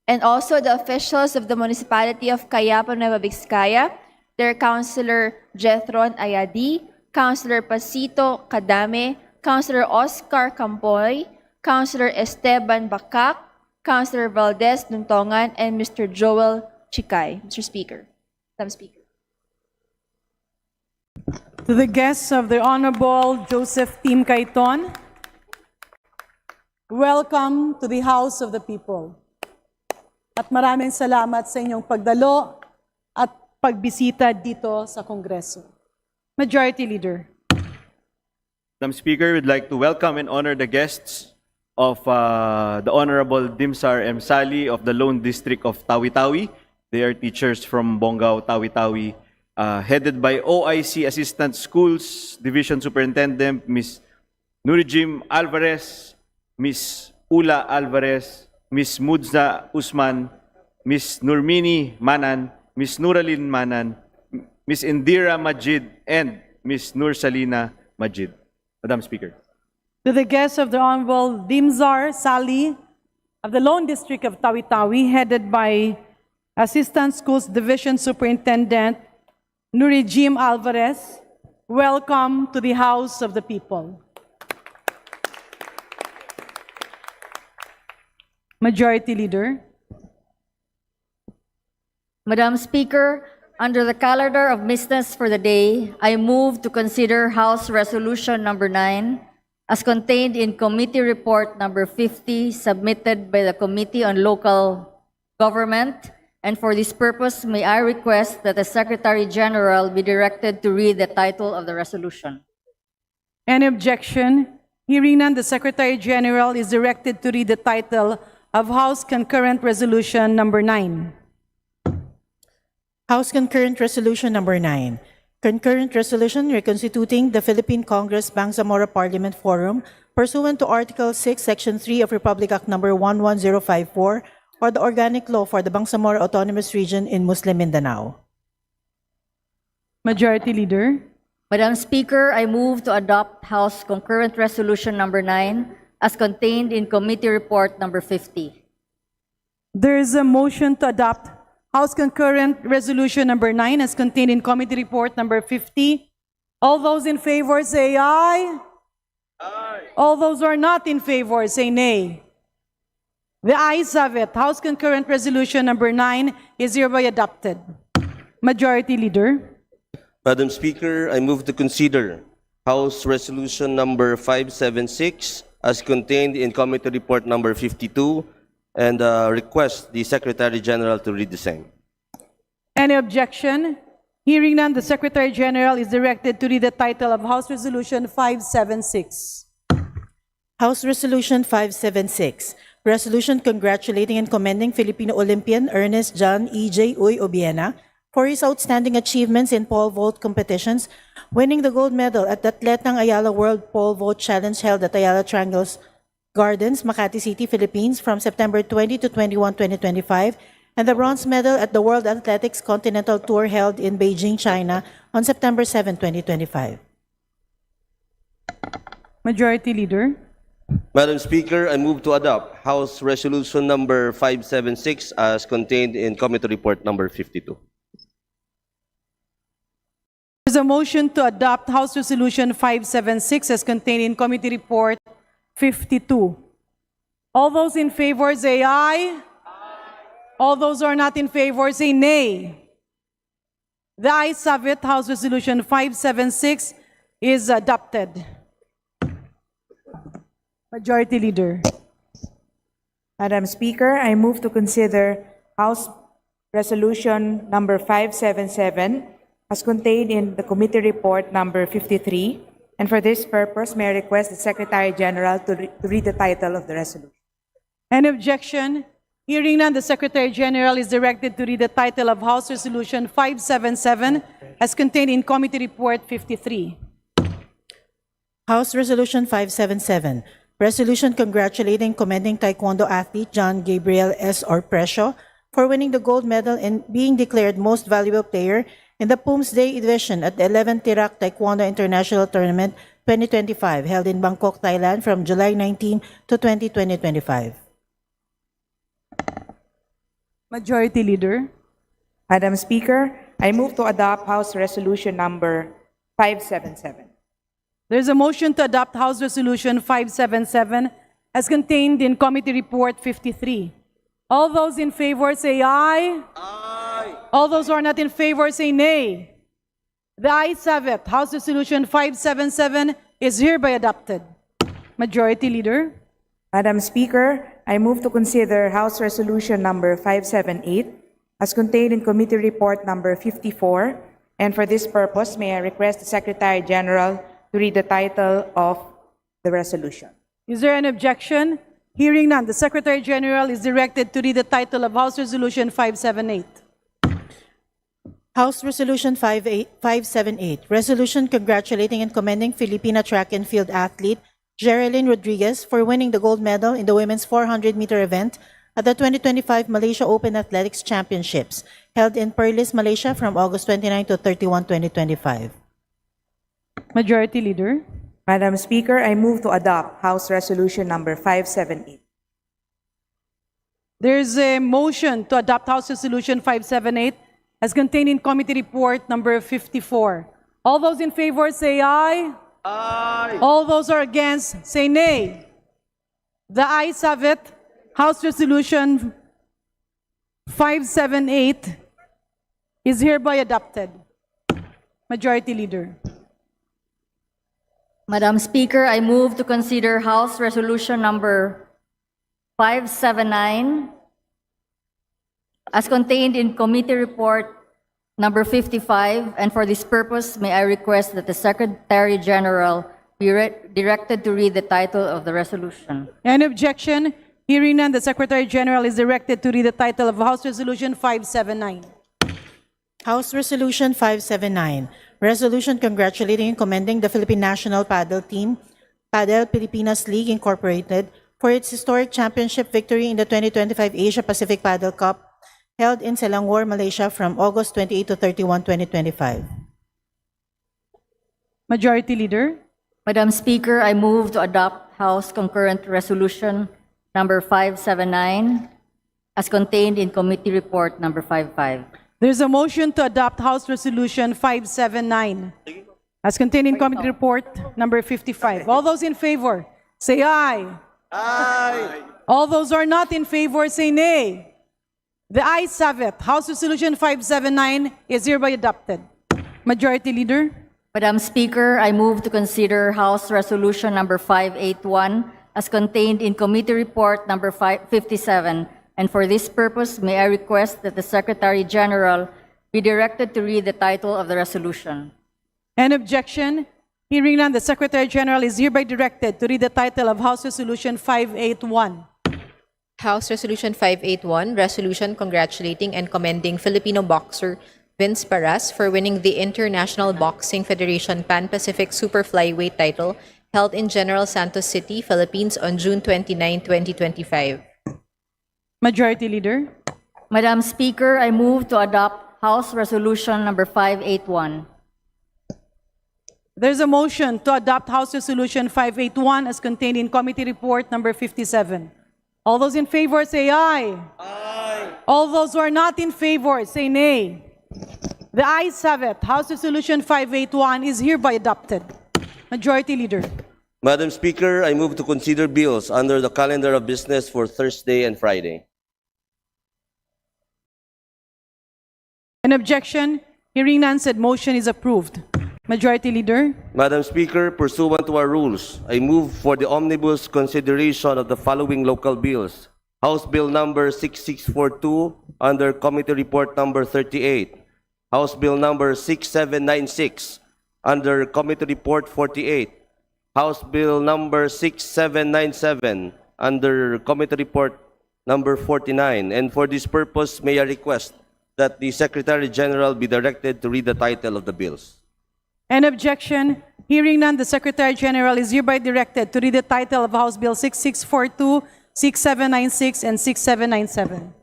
and also the officials of the municipality of Cayapa, Nueva Vizcaya, their Councilor Jethron Ayadi, Councilor Pasito Kadame, Councilor Oscar Campoy, Councilor Esteban Bacac, Councilor Valdez Duntongan, and Mr. Joel Chikay. Mr. Speaker. Madam Speaker. To the guests of the Honorable Joseph Tim Cayton, welcome to the House of the People. At maraming salamat sa inyong pagdalo at pagbisita dito sa Kongreso. Majority Leader. Madam Speaker, we'd like to welcome and honor the guests of the Honorable Dimsar M. Sali of the Lone District of Tawi-Tawi. They are teachers from Bongao, Tawi-Tawi, headed by OIC Assistant Schools Division Superintendent, Ms. Nurijim Alvarez, Ms. Ula Alvarez, Ms. Mudza Usman, Ms. Nurmini Manan, Ms. Nuralin Manan, Ms. Indira Majid, and Ms. Nur Salina Majid. Madam Speaker. To the guests of the Honorable Dimsar Sali of the Lone District of Tawi-Tawi, headed by Assistant Schools Division Superintendent Nurijim Alvarez, welcome to the House of the People. Majority Leader. Madam Speaker, under the calendar of business for the day, I move to consider House Resolution Number 9 as contained in Committee Report Number 50 submitted by the Committee on Local Government. And for this purpose, may I request that the Secretary General be directed to read the title of the resolution. Any objection? Hearing none, the Secretary General is directed to read the title of House Concurrent Resolution Number 9. House Concurrent Resolution Number 9. Concurrent Resolution reconstituting the Philippine Congress Bangsamoro Parliament Forum pursuant to Article 6, Section 3 of Republic Act Number 11054 or the Organic Law for the Bangsamoro Autonomous Region in Muslim Mindanao. Majority Leader. Madam Speaker, I move to adopt House Concurrent Resolution Number 9 as contained in Committee Report Number 50. There is a motion to adopt House Concurrent Resolution Number 9 as contained in Committee Report Number 50. All those in favor say aye. Aye. All those who are not in favor say nay. The ayes have it. House Concurrent Resolution Number 9 is hereby adopted. Majority Leader. Madam Speaker, I move to consider House Resolution Number 576 as contained in Committee Report Number 52 and request the Secretary General to read the same. Any objection? Hearing none, the Secretary General is directed to read the title of House Resolution 576. House Resolution 576. Resolution congratulating and commending Filipino Olympian Ernest John E.J. Uy Obiena for his outstanding achievements in pole vault competitions, winning the gold medal at the Atletang Ayala World Pole Vault Challenge held at Ayala Triangles Gardens, Makati City, Philippines from September 20 to 21, 2025, and the bronze medal at the World Athletics Continental Tour held in Beijing, China on September 7, 2025. Majority Leader. Madam Speaker, I move to adopt House Resolution number 576 as contained in Committee Report number 52. There's a motion to adopt House Resolution 576 as contained in Committee Report 52. All those in favor say aye. All those who are not in favor say nay. The ayes have it. House Resolution 576 is adopted. Majority Leader. Madam Speaker, I move to consider House Resolution number 577 as contained in the Committee Report number 53, and for this purpose, may I request the Secretary General to read the title of the resolution. Any objection? Hearing none, the Secretary General is directed to read the title of House Resolution 577 as contained in Committee Report 53. House Resolution 577, resolution congratulating commending Taekwondo athlete John Gabriel S. Orpresio for winning the gold medal and being declared Most Valuable Player in the Pooms Day edition at the 11th Tirak Taekwondo International Tournament 2025 held in Bangkok, Thailand from July 19 to 20, 2025. Majority Leader. Madam Speaker, I move to adopt House Resolution number 577. There's a motion to adopt House Resolution 577 as contained in Committee Report 53. All those in favor say aye. Aye. All those who are not in favor say nay. The ayes have it. House Resolution 577 is hereby adopted. Majority Leader. Madam Speaker, I move to consider House Resolution number 578 as contained in Committee Report number 54, and for this purpose, may I request the Secretary General to read the title of the resolution. Is there an objection? Hearing none, the Secretary General is directed to read the title of House Resolution 578. House Resolution 578, resolution congratulating and commending Filipina track and field athlete Geraldine Rodriguez for winning the gold medal in the women's 400-meter event at the 2025 Malaysia Open Athletics Championships held in Perlis, Malaysia from August 29 to 31, 2025. Majority Leader. Madam Speaker, I move to adopt House Resolution number 578. There's a motion to adopt House Resolution 578 as contained in Committee Report number 54. All those in favor say aye. Aye. All those are against say nay. The ayes have it. House Resolution 578 is hereby adopted. Majority Leader. Madam Speaker, I move to consider House Resolution number 579 as contained in Committee Report number 55, and for this purpose, may I request that the Secretary General be directed to read the title of the resolution. Any objection? Hearing none, the Secretary General is directed to read the title of House Resolution 579. House Resolution 579, resolution congratulating and commending the Philippine National Paddle Team, Padel Pilipinas League Incorporated, for its historic championship victory in the 2025 Asia Pacific Paddle Cup held in Selangor, Malaysia from August 28 to 31, 2025. Majority Leader. Madam Speaker, I move to adopt House Concurrent Resolution number 579 as contained in Committee Report number 55. There's a motion to adopt House Resolution 579 as contained in Committee Report number 55. All those in favor say aye. Aye. All those who are not in favor say nay. The ayes have it. House Resolution 579 is hereby adopted. Majority Leader. Madam Speaker, I move to consider House Resolution number 581 as contained in Committee Report number 57, and for this purpose, may I request that the Secretary General be directed to read the title of the resolution. An objection? Hearing none, the Secretary General is hereby directed to read the title of House Resolution 581. House Resolution 581, resolution congratulating and commending Filipino boxer Vince Barras for winning the International Boxing Federation Pan-Pacific Super Flyweight title held in General Santos City, Philippines on June 29, 2025. Majority Leader. Madam Speaker, I move to adopt House Resolution number 581. There's a motion to adopt House Resolution 581 as contained in Committee Report number 57. All those in favor say aye. Aye. All those who are not in favor say nay. The ayes have it. House Resolution 581 is hereby adopted. Majority Leader. Madam Speaker, I move to consider bills under the calendar of business for Thursday and Friday. An objection? Hearing none, said motion is approved. Majority Leader. Madam Speaker, pursuant to our rules, I move for the omnibus consideration of the following local bills. House Bill number 6642 under Committee Report number 38. House Bill number 6796 under Committee Report 48. House Bill number 6797 under Committee Report number 49. And for this purpose, may I request that the Secretary General be directed to read the title of the bills. An objection? Hearing none, the Secretary General is hereby directed to read the title of House Bill 6642, 6796, and 6797.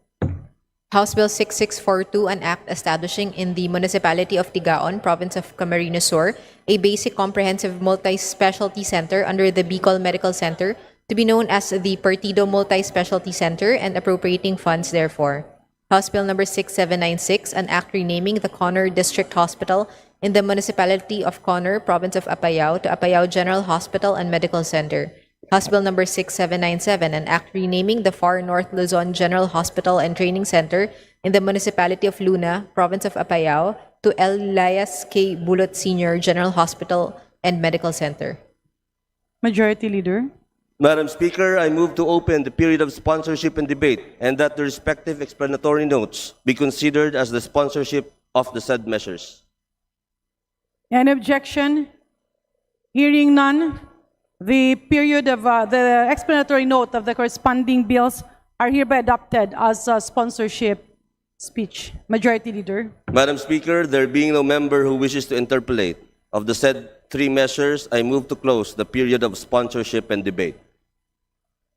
House Bill 6642, an act establishing in the Municipality of Tigaon, Province of Camarines Sur, a basic comprehensive multi-specialty center under the Bicol Medical Center to be known as the Partido Multi-Specialty Center and appropriating funds therefore. House Bill number 6796, an act renaming the Conor District Hospital in the Municipality of Conor, Province of Apayao to Apayao General Hospital and Medical Center. House Bill number 6797, an act renaming the Far North Luzon General Hospital and Training Center in the Municipality of Luna, Province of Apayao to Elias K. Bulot Sr. General Hospital and Medical Center. Majority Leader. Madam Speaker, I move to open the period of sponsorship and debate and that the respective explanatory notes be considered as the sponsorship of the said measures. An objection? Hearing none, the period of the explanatory note of the corresponding bills are hereby adopted as a sponsorship speech. Majority Leader. Madam Speaker, there being no member who wishes to interpolate of the said three measures, I move to close the period of sponsorship and debate.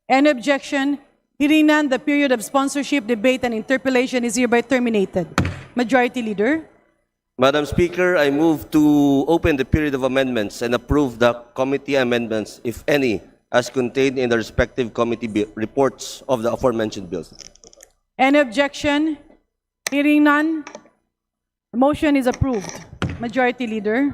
An objection? Hearing none, the period of sponsorship, debate, and interpellation is hereby terminated. Majority Leader. Madam Speaker, I move to open the period of amendments and approve the committee amendments, if any, as contained in the respective committee reports of the aforementioned bills. An objection? Hearing none, the motion is approved. Majority Leader.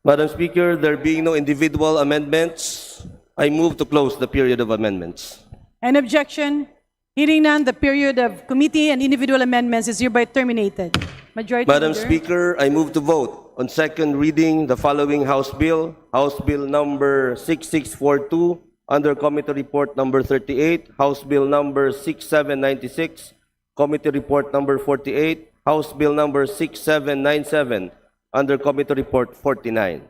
Madam Speaker, there being no individual amendments, I move to close the period of amendments. An objection? Hearing none, the period of committee and individual amendments is hereby terminated. Majority Madam Leader. Speaker, I move to vote on second reading the following House Bill number 6642 under Committee Report number 38, House Bill number 6796, Committee Report number 48, House Bill number 6797 under Committee Report 49.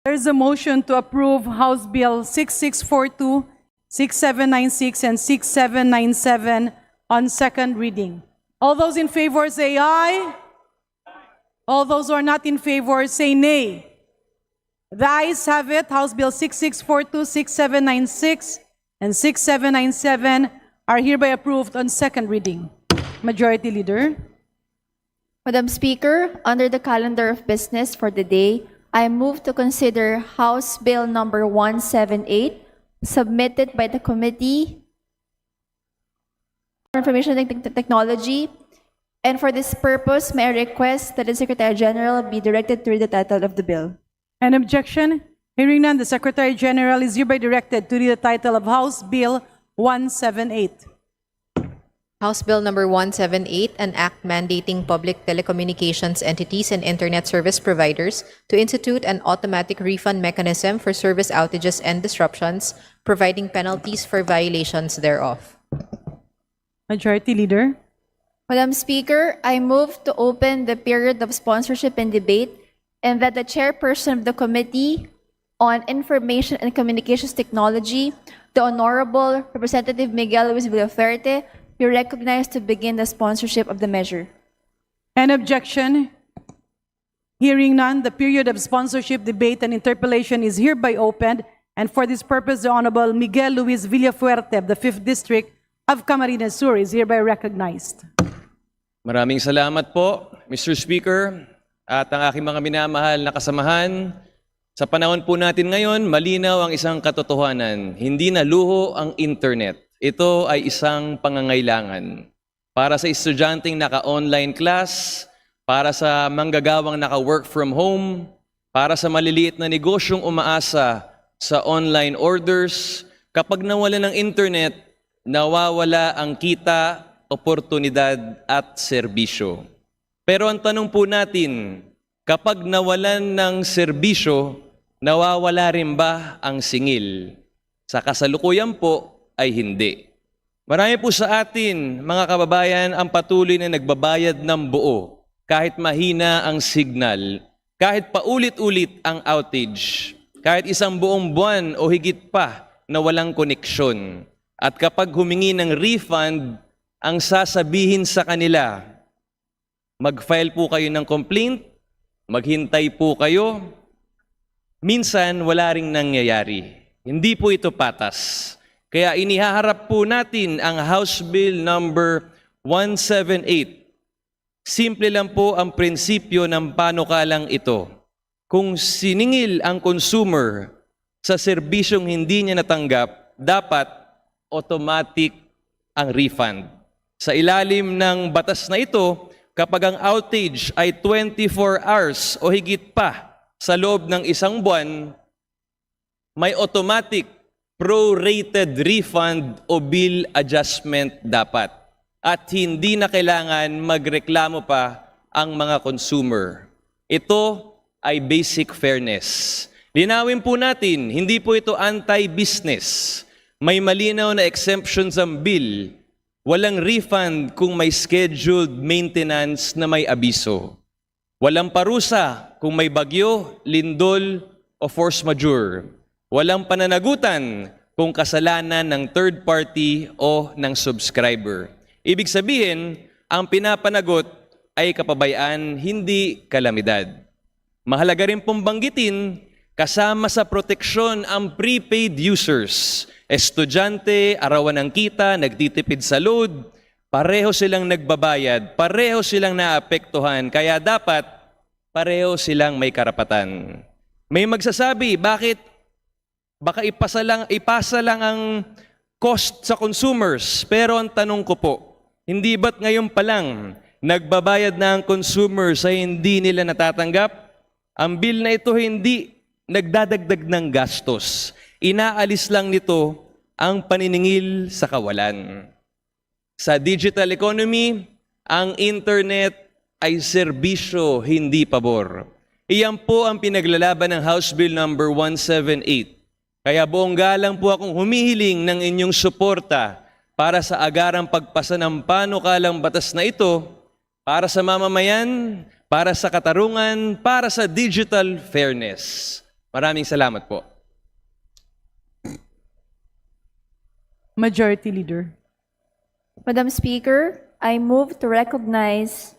There is a motion to approve House Bill 6642, 6796, and 6797 on second reading. All those in favor say aye. All those who are not in favor say nay. The ayes have it. House Bill 6642, 6796, and 6797 are hereby approved on second reading. Majority Leader. Madam Speaker, under the calendar of business for the day, I move to consider House Bill number 178, submitted by the Committee on Information and Technology. And for this purpose, may I request that the Secretary General be directed to read the title of the bill. An objection? Hearing none, the Secretary General is hereby directed to read the title of House Bill 178. House Bill number 178, an act mandating public telecommunications entities and internet service providers to institute an automatic refund mechanism for service outages and disruptions, providing penalties for violations thereof. Majority Leader. Madam Speaker, I move to open the period of sponsorship and debate and that the chairperson of the Committee on Information and Communications Technology, the Honorable Representative Miguel Luis Villaferte, be recognized to begin the sponsorship of the measure. An objection? Hearing none, the period of sponsorship, debate, and interpellation is hereby opened, and for this purpose, the Honorable Miguel Luis Villafuerte of the 5th District of Camarines Sur is hereby recognized. Maraming salamat po, Mr. Speaker, at ang aking mga minamahal na kasamahan. Sa panahon po natin ngayon, malinaw ang isang katotohanan. Hindi na luho ang internet. Ito ay isang pangangailangan. Para sa estudyanteng naka-online class, para sa manggagawang naka-work from home, para sa maliliit na negosyong umaasa sa online orders, kapag nawala ng internet, nawawala ang kita, oportunidad at serbisyo. Pero ang tanong po natin, kapag nawalan ng serbisyo, nawawala rin ba ang singil? Sa kasalukuyan po ay hindi. Marami po sa atin, mga kababayan, ang patuloy na nagbabayad ng buo kahit mahina ang signal, kahit paulit-ulit ang outage, kahit isang buong buwan o higit pa na walang koneksyon. At kapag humingi ng refund, ang sasabihin sa kanila, mag-file po kayo ng complaint, maghintay po kayo. Minsan, wala ring nangyayari. Hindi po ito patas. Kaya inihaharap po natin ang House Bill number 178. Simple lang po ang prinsipyo ng panukalang ito. Kung siningil ang consumer sa serbisyong hindi niya natanggap, dapat automatic ang refund. Sa ilalim ng batas na ito, kapag ang outage ay 24 hours o higit pa sa loob ng isang buwan, may automatic prorated refund o bill adjustment dapat. At hindi na kailangan magreklamo pa ang mga consumer. Ito ay basic fairness. Linawin po natin, hindi po ito anti-business. May malinaw na exemptions ang bill. Walang refund kung may scheduled maintenance na may abiso. Walang parusa kung may bagyo, lindol o force majeure. Walang pananagutan kung kasalanan ng third party o ng subscriber. Ibig sabihin, ang pinapanagot ay kapabayaan, hindi kalamidad. Mahalaga rin pong banggitin, kasama sa proteksyon ang prepaid users. Estudyante, arawan ng kita, nagtitipid sa load, pareho silang nagbabayad, pareho silang naapektuhan, kaya dapat pareho silang may karapatan. May magsasabi, bakit? Baka ipasa lang ang cost sa consumers. Pero ang tanong ko po, hindi ba't ngayon pa lang nagbabayad na ang consumers sa hindi nila natatanggap? Ang bill na ito hindi nagdadagdag ng gastos. Inaalis lang nito ang paniningil sa kawalan. Sa digital economy, ang internet ay serbisyo, hindi pabor. Iyan po ang pinaglalaban ng House Bill number 178. Kaya buong galang po akong humihiling ng inyong suporta para sa agarang pagpasa ng panukalang batas na ito, para sa mamamayan, para sa katarungan, para sa digital fairness. Maraming salamat po. Majority Leader. Madam Speaker, I move to recognize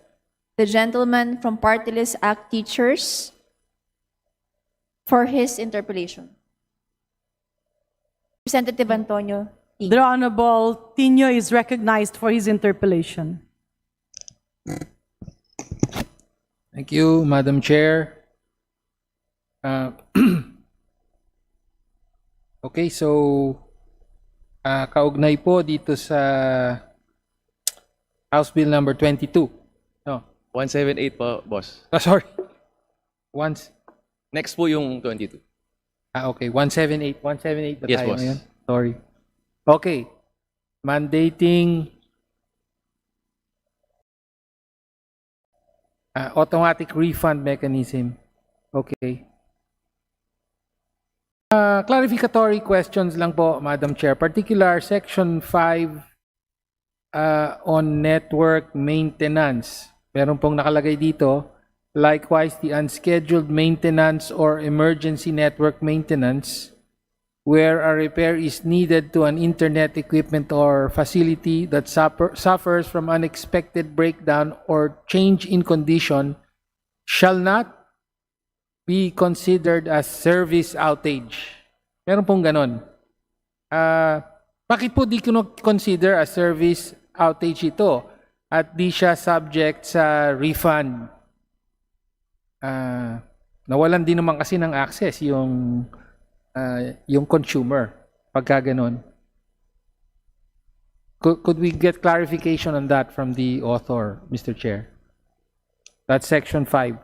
the gentleman from Party List Act Teachers for his interpellation. Representative Antonio. The Honorable Tino is recognized for his interpellation. Thank you, Madam Chair. Okay, so kaugnay po dito sa House Bill number 22. No. 178 po, boss. Sorry. Next po yung 22. Okay, 178. 178 ba Yes, tayo boss. ngayon? Sorry. Okay. Mandating automatic refund mechanism. Okay. Clarificatory questions lang po, Madam Chair. Particular Section 5 on network maintenance. Meron pong nakalagay dito. Likewise, the unscheduled maintenance or emergency network maintenance where a repair is needed to an internet equipment or facility that suffers from unexpected breakdown or change in condition shall not be considered as service outage. Meron pong ganon. Bakit po di consider as service outage ito at di siya subject sa refund? Nawalan din naman kasi ng access yung consumer pagka ganon. Could we get clarification on that from the author, Mr. Chair? That's section 5.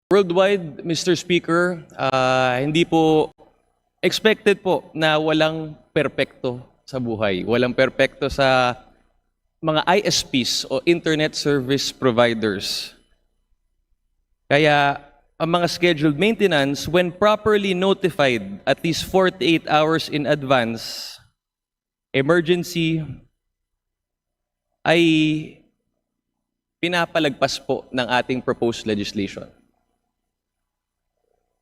Worldwide, Mr. Speaker, hindi po expected po na walang perpekto sa buhay. Walang perpekto sa mga ISPs o Internet Service Providers. Kaya ang mga scheduled maintenance, when properly notified at least 48 hours in advance, emergency ay pinapalagpas po ng ating proposed legislation.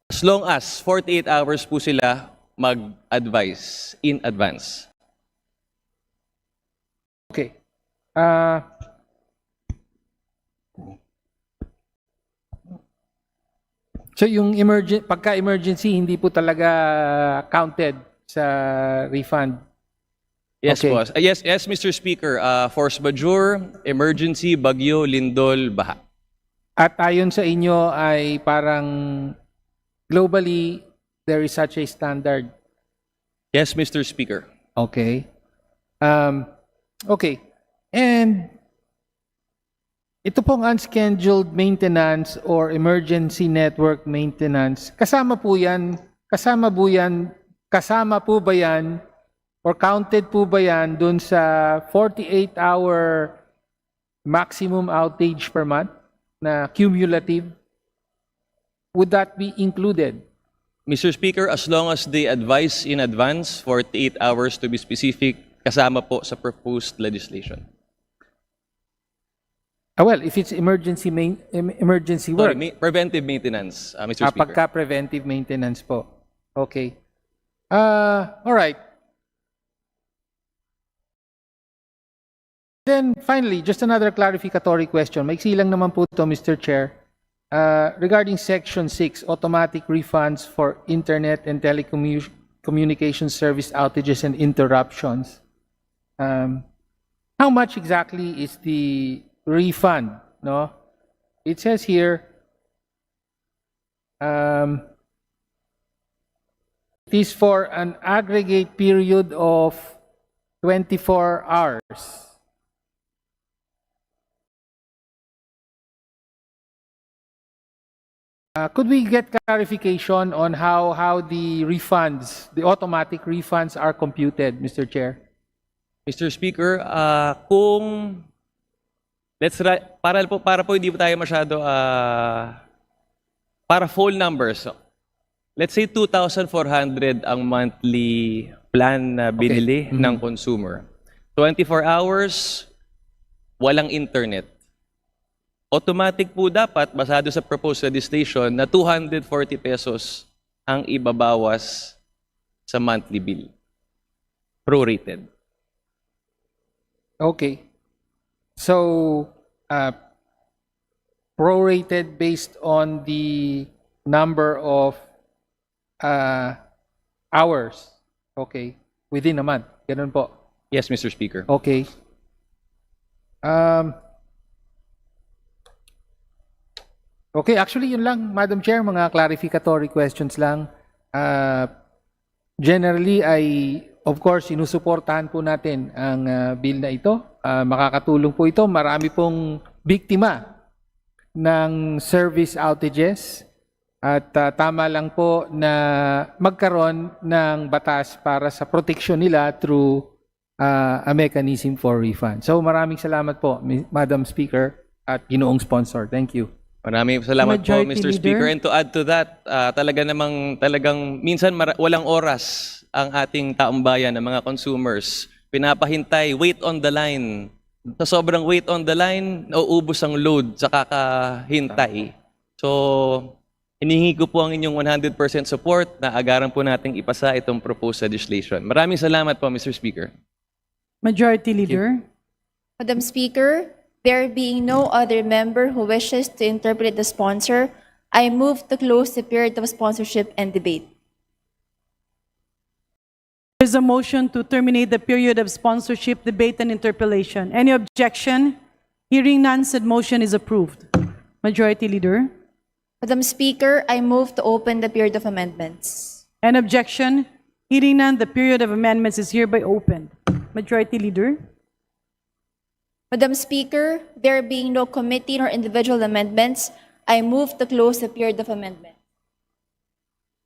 As long as 48 hours po sila mag-advise in advance. Okay. So yung pagka-emergency, hindi po talaga counted sa refund? Yes, Okay. boss. Yes, Mr. Speaker. Force majeure, emergency, bagyo, lindol, baha. At ayon sa inyo ay parang globally, there is such a standard. Yes, Mr. Speaker. Okay. Okay. And ito pong unscheduled maintenance or emergency network maintenance, kasama po ba yan or counted po ba yan dun sa 48-hour maximum outage per month na cumulative? Would that be included? Mr. Speaker, as long as they advise in advance, 48 hours to be specific, kasama po sa proposed legislation. Well, if it's emergency work. Sorry, preventive maintenance, Mr. Speaker. Pagka preventive maintenance po. Okay. All right. Then finally, just another clarificatory question. Maiksi lang naman po to, Mr. Chair. Regarding Section 6, automatic refunds for internet and telecommunications service outages and interruptions. How much exactly is the refund? No, it says here it is for an aggregate period of 24 hours. Could we get clarification on how the refunds, the automatic refunds are computed, Mr. Chair? Mr. Speaker, kung para po hindi po tayo masyado para full numbers. So, let's say 2,400 ang monthly plan na binili ng consumer. 24 hours, walang internet. Automatic po dapat, basado sa proposed legislation, na 240 pesos ang ibabawas sa monthly bill. Prorated. Okay. So, prorated based on the number of hours. Okay. Within a month. Ganun po. Yes, Mr. Speaker. Okay. Okay, actually yun lang, Madam Chair, mga clarificatory questions lang. Generally ay, of course, sinusuportahan po natin ang bill na ito. Makakatulong po ito. Marami pong biktima ng service outages. At tama lang po na magkaroon ng batas para sa protection nila through a mechanism for refund. So maraming salamat po, Madam Speaker at ginoong sponsor. Thank you. Maraming salamat po, Majority Mr. Leader. Speaker. And to add to that, talagang minsan walang oras ang ating taumbayan, ng mga consumers. Pinapahintay, wait on the line. Sa sobrang wait on the line, nauubos ang load sa kakahintay. So, hinihingi ko po ang inyong 100% support na agaran po nating ipasa itong proposed legislation. Maraming salamat po, Mr. Speaker. Majority Leader. Madam Speaker, there being no other member who wishes to interpret the sponsor, I move to close the period of sponsorship and debate. There's a motion to terminate the period of sponsorship, debate, and interpellation. Any objection? Hearing none, said motion is approved. Majority Leader. Madam Speaker, I move to open the period of amendments. An objection? Hearing none, the period of amendments is hereby opened. Majority Leader. Madam Speaker, there being no committee nor individual amendments, I move to close the period of amendment.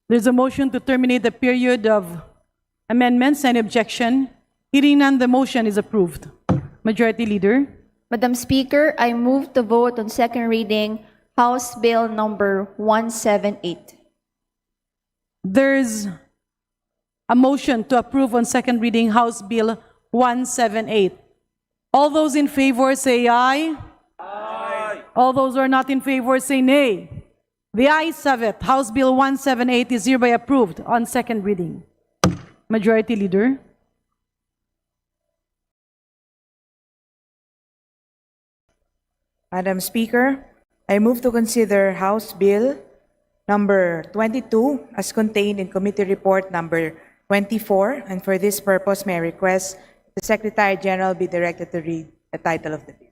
There's a motion to terminate the period of amendments. Any objection? Hearing none, the motion is approved. Majority Leader. Madam Speaker, I move to vote on second reading House Bill number 178. There's a motion to approve on second reading House Bill 178. All those in favor say aye. Aye. All those who are not in favor say nay. The ayes have it. House Bill 178 is hereby approved on second reading. Majority Leader. Madam Speaker, I move to consider House Bill number 22 as contained in Committee Report number 24, and for this purpose, may I request the Secretary General be directed to read the title of the bill.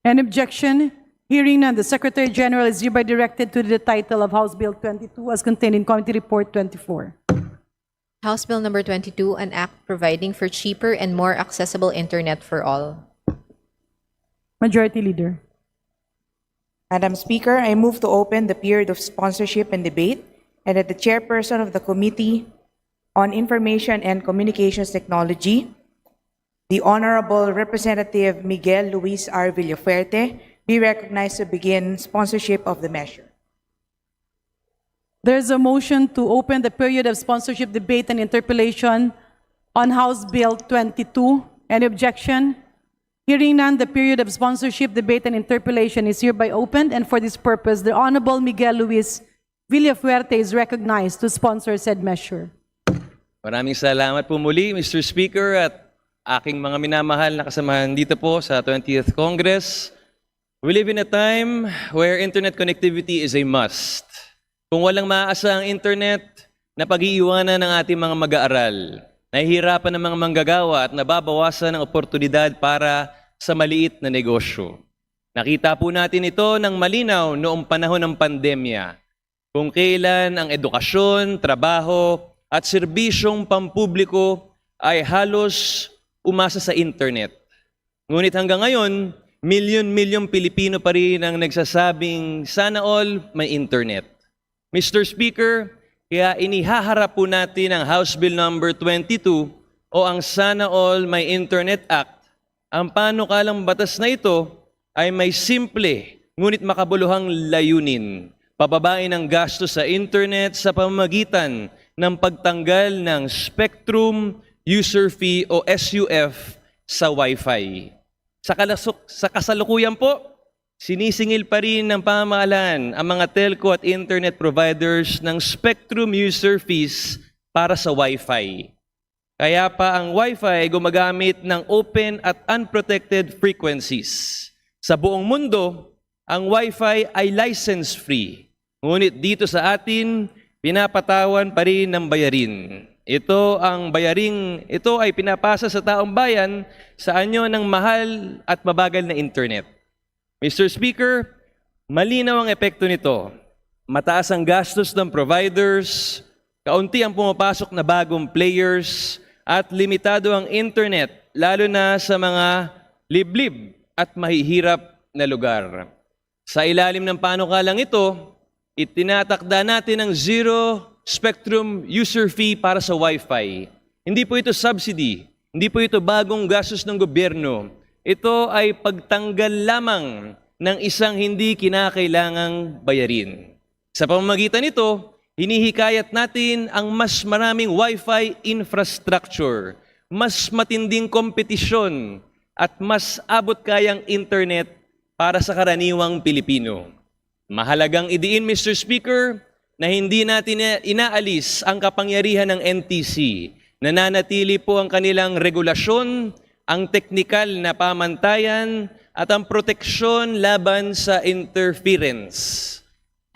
An objection? Hearing none, the Secretary General is hereby directed to read the title of House Bill 22 as contained in Committee Report 24. House Bill number 22, an act providing for cheaper and more accessible internet for all. Majority Leader. Madam Speaker, I move to open the period of sponsorship and debate, and that the chairperson of the Committee on Information and Communications Technology, the Honorable Representative Miguel Luis R. Villafuerte, be recognized to begin sponsorship of the measure. There's a motion to open the period of sponsorship, debate, and interpellation on House Bill 22. Any objection? Hearing none, the period of sponsorship, debate, and interpellation is hereby opened, and for this purpose, the Honorable Miguel Luis Villafuerte is recognized to sponsor said measure. Maraming salamat po muli, Mr. Speaker, at aking mga minamahal na kasamahan dito po sa 20th Congress. We live in a time where internet connectivity is a must. Kung walang maaasahang internet, napag-iiwanan ng ating mga mag-aaral. Nahihirapan ng mga manggagawa at nababawasan ang oportunidad para sa maliit na negosyo. Nakita po natin ito ng malinaw noong panahon ng pandemya, kung kailan ang edukasyon, trabaho at serbisyong pampubliko ay halos umasa sa internet. Ngunit hanggang ngayon, milyon-milyong Pilipino pa rin ang nagsasabing sana all may internet. Mr. Speaker, kaya inihaharap po natin ang House Bill number 22 o ang Sana All May Internet Act. Ang panukalang batas na ito ay may simple ngunit makabuluhang layunin. Pababain ang gastos sa internet sa pamamagitan ng pagtanggal ng Spectrum User Fee o SUF sa Wi-Fi. Sa kasalukuyan po, sinisingil pa rin ng pamahalaan ang mga telco at internet providers ng Spectrum User Fees para sa Wi-Fi. Kaya pa ang Wi-Fi ay gumagamit ng open at unprotected frequencies. Sa buong mundo, ang Wi-Fi ay license-free. Ngunit dito sa atin, pinapatawan pa rin ng bayarin. Ito ay pinapasa sa taong bayan sa anyo ng mahal at mabagal na internet. Mr. Speaker, malinaw ang epekto nito. Mataas ang gastos ng providers, kaunti ang pumapasok na bagong players, at limitado ang internet, lalo na sa mga liblib at mahihirap na lugar. Sa ilalim ng panukalang ito, itinatakda natin ang zero spectrum user fee para sa Wi-Fi. Hindi po ito subsidy, hindi po ito bagong gastos ng gobyerno. Ito ay pagtanggal lamang ng isang hindi kinakailangang bayarin. Sa pamamagitan nito, hinihikayat natin ang mas maraming Wi-Fi infrastructure, mas matinding kompetisyon, at mas abot-kayang internet para sa karaniwang Pilipino. Mahalagang idiin, Mr. Speaker, na hindi natin inaalis ang kapangyarihan ng NTC. Nananatili po ang kanilang regulasyon, ang teknikal na pamantayan, at ang proteksyon laban sa interference.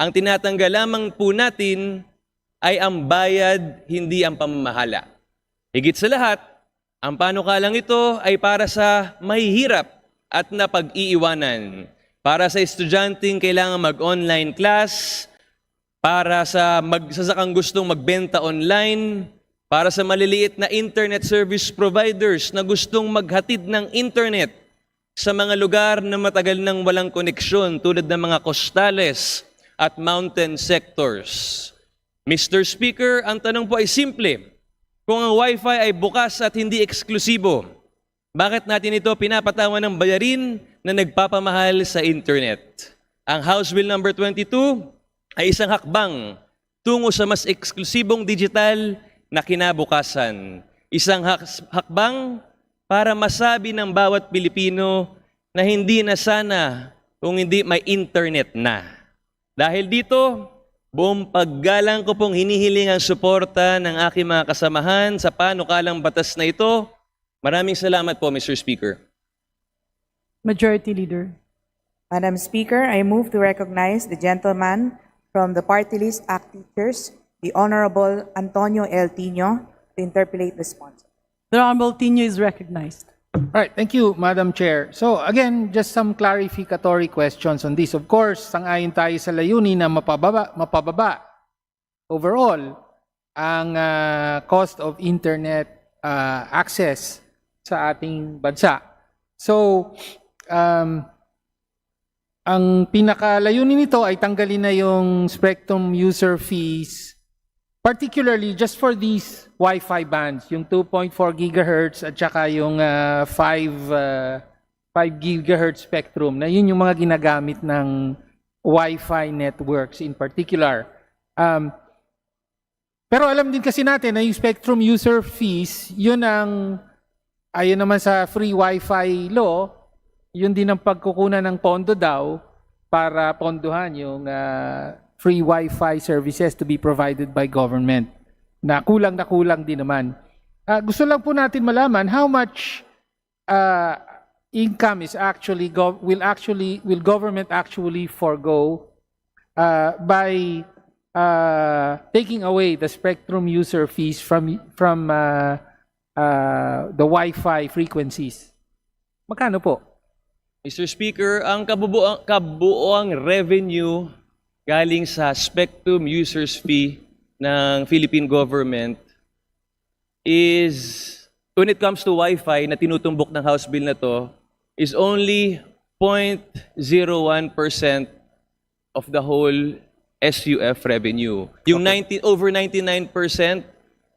Ang tinatanggal lamang po natin ay ang bayad, hindi ang pamamahala. Higit sa lahat, ang panukalang ito ay para sa mahihirap at napag-iiwanan. Para sa estudyanteng kailangan mag-online class, para sa magsasakang gustong magbenta online, para sa maliliit na internet service providers na gustong maghatid ng internet sa mga lugar na matagal nang walang koneksyon tulad ng mga costales at mountain sectors. Mr. Speaker, ang tanong po ay simple. Kung ang Wi-Fi ay bukas at hindi eksklusibo, bakit natin ito pinapatawan ng bayarin na nagpapamahal sa internet? Ang House Bill number 22 ay isang hakbang tungo sa mas eksklusibong digital na kinabukasan. Isang hakbang para masabi ng bawat Pilipino na hindi na sana kung hindi may internet na. Dahil dito, buong paggalang ko pong hinihiling ang suporta ng aking mga kasamahan sa panukalang batas na ito. Maraming salamat po, Mr. Speaker. Majority Leader. Madam Speaker, I move to recognize the gentleman from the party list ACT Teachers, the Honorable Antonio L. Tino, to interpolate the sponsor. The Honorable Tino is recognized. All right, thank you, Madam Chair. So again, just some clarificatory questions on this. Of course, sang-ayon tayo sa layunin na mapababa overall ang cost of internet access sa ating bansa. So, ang pinakalayunin nito ay tanggalin na yung spectrum user fees, particularly just for these Wi-Fi bands, yung 2.4 gigahertz at saka yung 5 gigahertz spectrum, na yun yung mga ginagamit ng Wi-Fi networks in particular. Pero alam din kasi natin na yung spectrum user fees, yun ang, ayon naman sa free Wi-Fi law, yun din ang pagkukunan ng pondo daw para pondohan yung free Wi-Fi services to be provided by government. Na kulang din naman. Gusto lang po natin malaman how much income is actually will government actually forego by taking away the spectrum user fees from the Wi-Fi frequencies. Magkano po? Mr. Speaker, ang kabuoang revenue galing sa spectrum users fee ng Philippine government is, when it comes to Wi-Fi na tinutumbok ng House Bill na to, is only 0.01% of the whole SUF revenue. Yung over 99%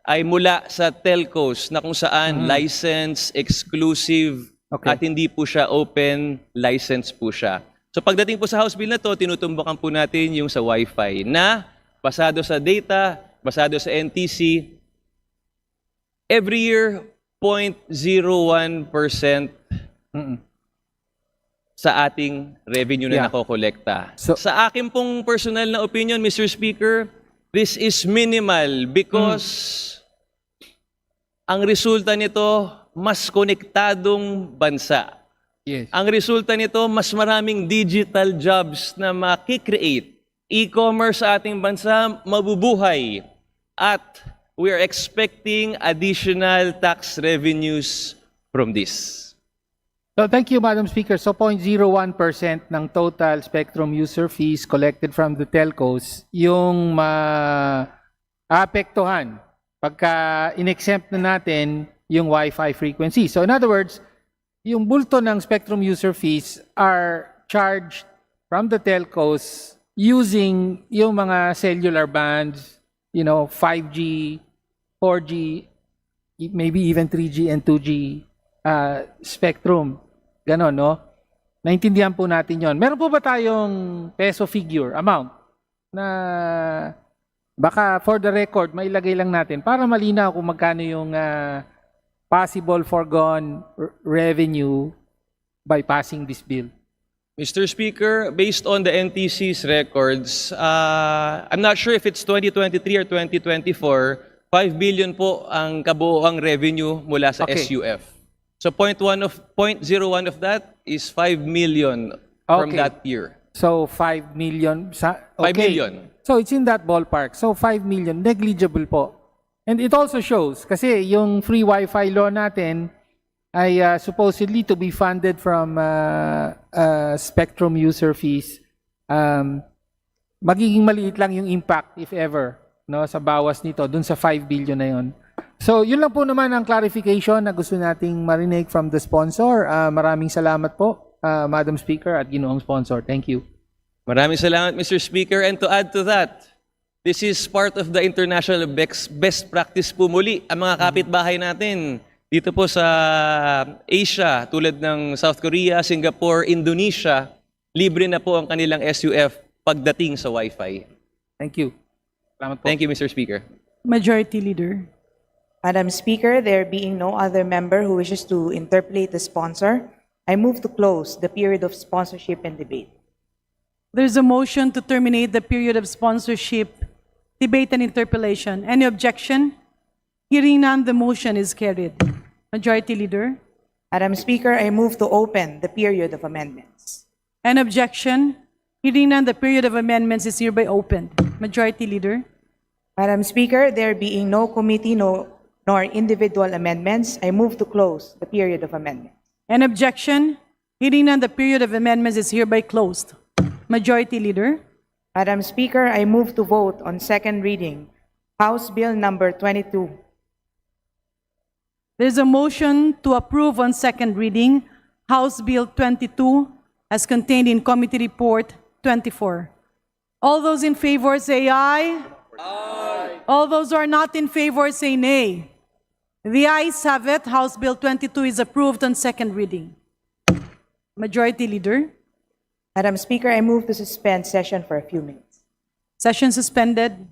ay mula sa telcos na kung saan license, exclusive, at hindi po siya open, license po siya. So pagdating po sa House Bill na to, tinutumbukan po natin yung sa Wi-Fi na basado sa data, basado sa NTC, every year, 0.01% sa ating revenue na nakokolekta. So, sa akin pong personal na opinion, Mr. Speaker, this is minimal because ang resulta nito, mas konektadong bansa. yes. Ang resulta nito, mas maraming digital jobs na makikreate. E-commerce sa ating bansa mabubuhay. At we are expecting additional tax revenues from this. So thank you, Madam Speaker. So 0.01% ng total spectrum user fees collected from the telcos yung maapektuhan pagka in-exempt na natin yung Wi-Fi frequency. So in other words, yung bulto ng spectrum user fees are charged from the telcos using yung mga cellular bands, 5G, 4G, maybe even 3G and 2G spectrum. Ganon, no? Naintindihan po natin yon. Meron po ba tayong peso figure, amount, na baka for the record, mailagay lang natin para malinaw kung magkano yung possible foregone revenue by passing this bill? Mr. Speaker, based on the NTC's records, I'm not sure if it's 2023 or 2024, 5 billion po ang kabuoang revenue mula sa Okay. SUF. So 0.01 of that is 5 million from Okay. that year. So 5 million. 5 Okay. million. So it's in that ballpark. So 5 million, negligible po. And it also shows, kasi yung free Wi-Fi law natin ay supposedly to be funded from spectrum user fees. Magiging maliit lang yung impact, if ever, no, sa bawas nito, dun sa 5 billion na yon. So yun lang po naman ang clarification na gusto nating marinig from the sponsor. Maraming salamat po, Madam Speaker at Ginoong Sponsor. Thank you. Maraming salamat, Mr. Speaker. And to add to that, this is part of the international best practice po muli. Ang mga kapitbahay natin dito po sa Asia, tulad ng South Korea, Singapore, Indonesia, libre na po ang kanilang SUF pagdating sa Wi-Fi. Thank you. Salamat po. Thank you, Mr. Speaker. Majority Leader. Madam Speaker, there being no other member who wishes to interpolate the sponsor, I move to close the period of sponsorship and debate. There's a motion to terminate the period of sponsorship, debate, and interpellation. Any objection? Hearing none, the motion is carried. Majority Leader. Madam Speaker, I move to open the period of amendments. An objection? Hearing none, the period of amendments is hereby opened. Majority Leader. Madam Speaker, there being no committee nor individual amendments, I move to close the period of amendments. An objection? Hearing none, the period of amendments is hereby closed. Majority Leader. Madam Speaker, I move to vote on second reading, House Bill number 22. There's a motion to approve on second reading House Bill 22 as contained in Committee Report 24. All those in favor say aye. Aye. All those who are not in favor say nay. The ayes have it. House Bill 22 is approved on second reading. Majority Leader. Madam Speaker, I move to suspend session for a few minutes. Session suspended.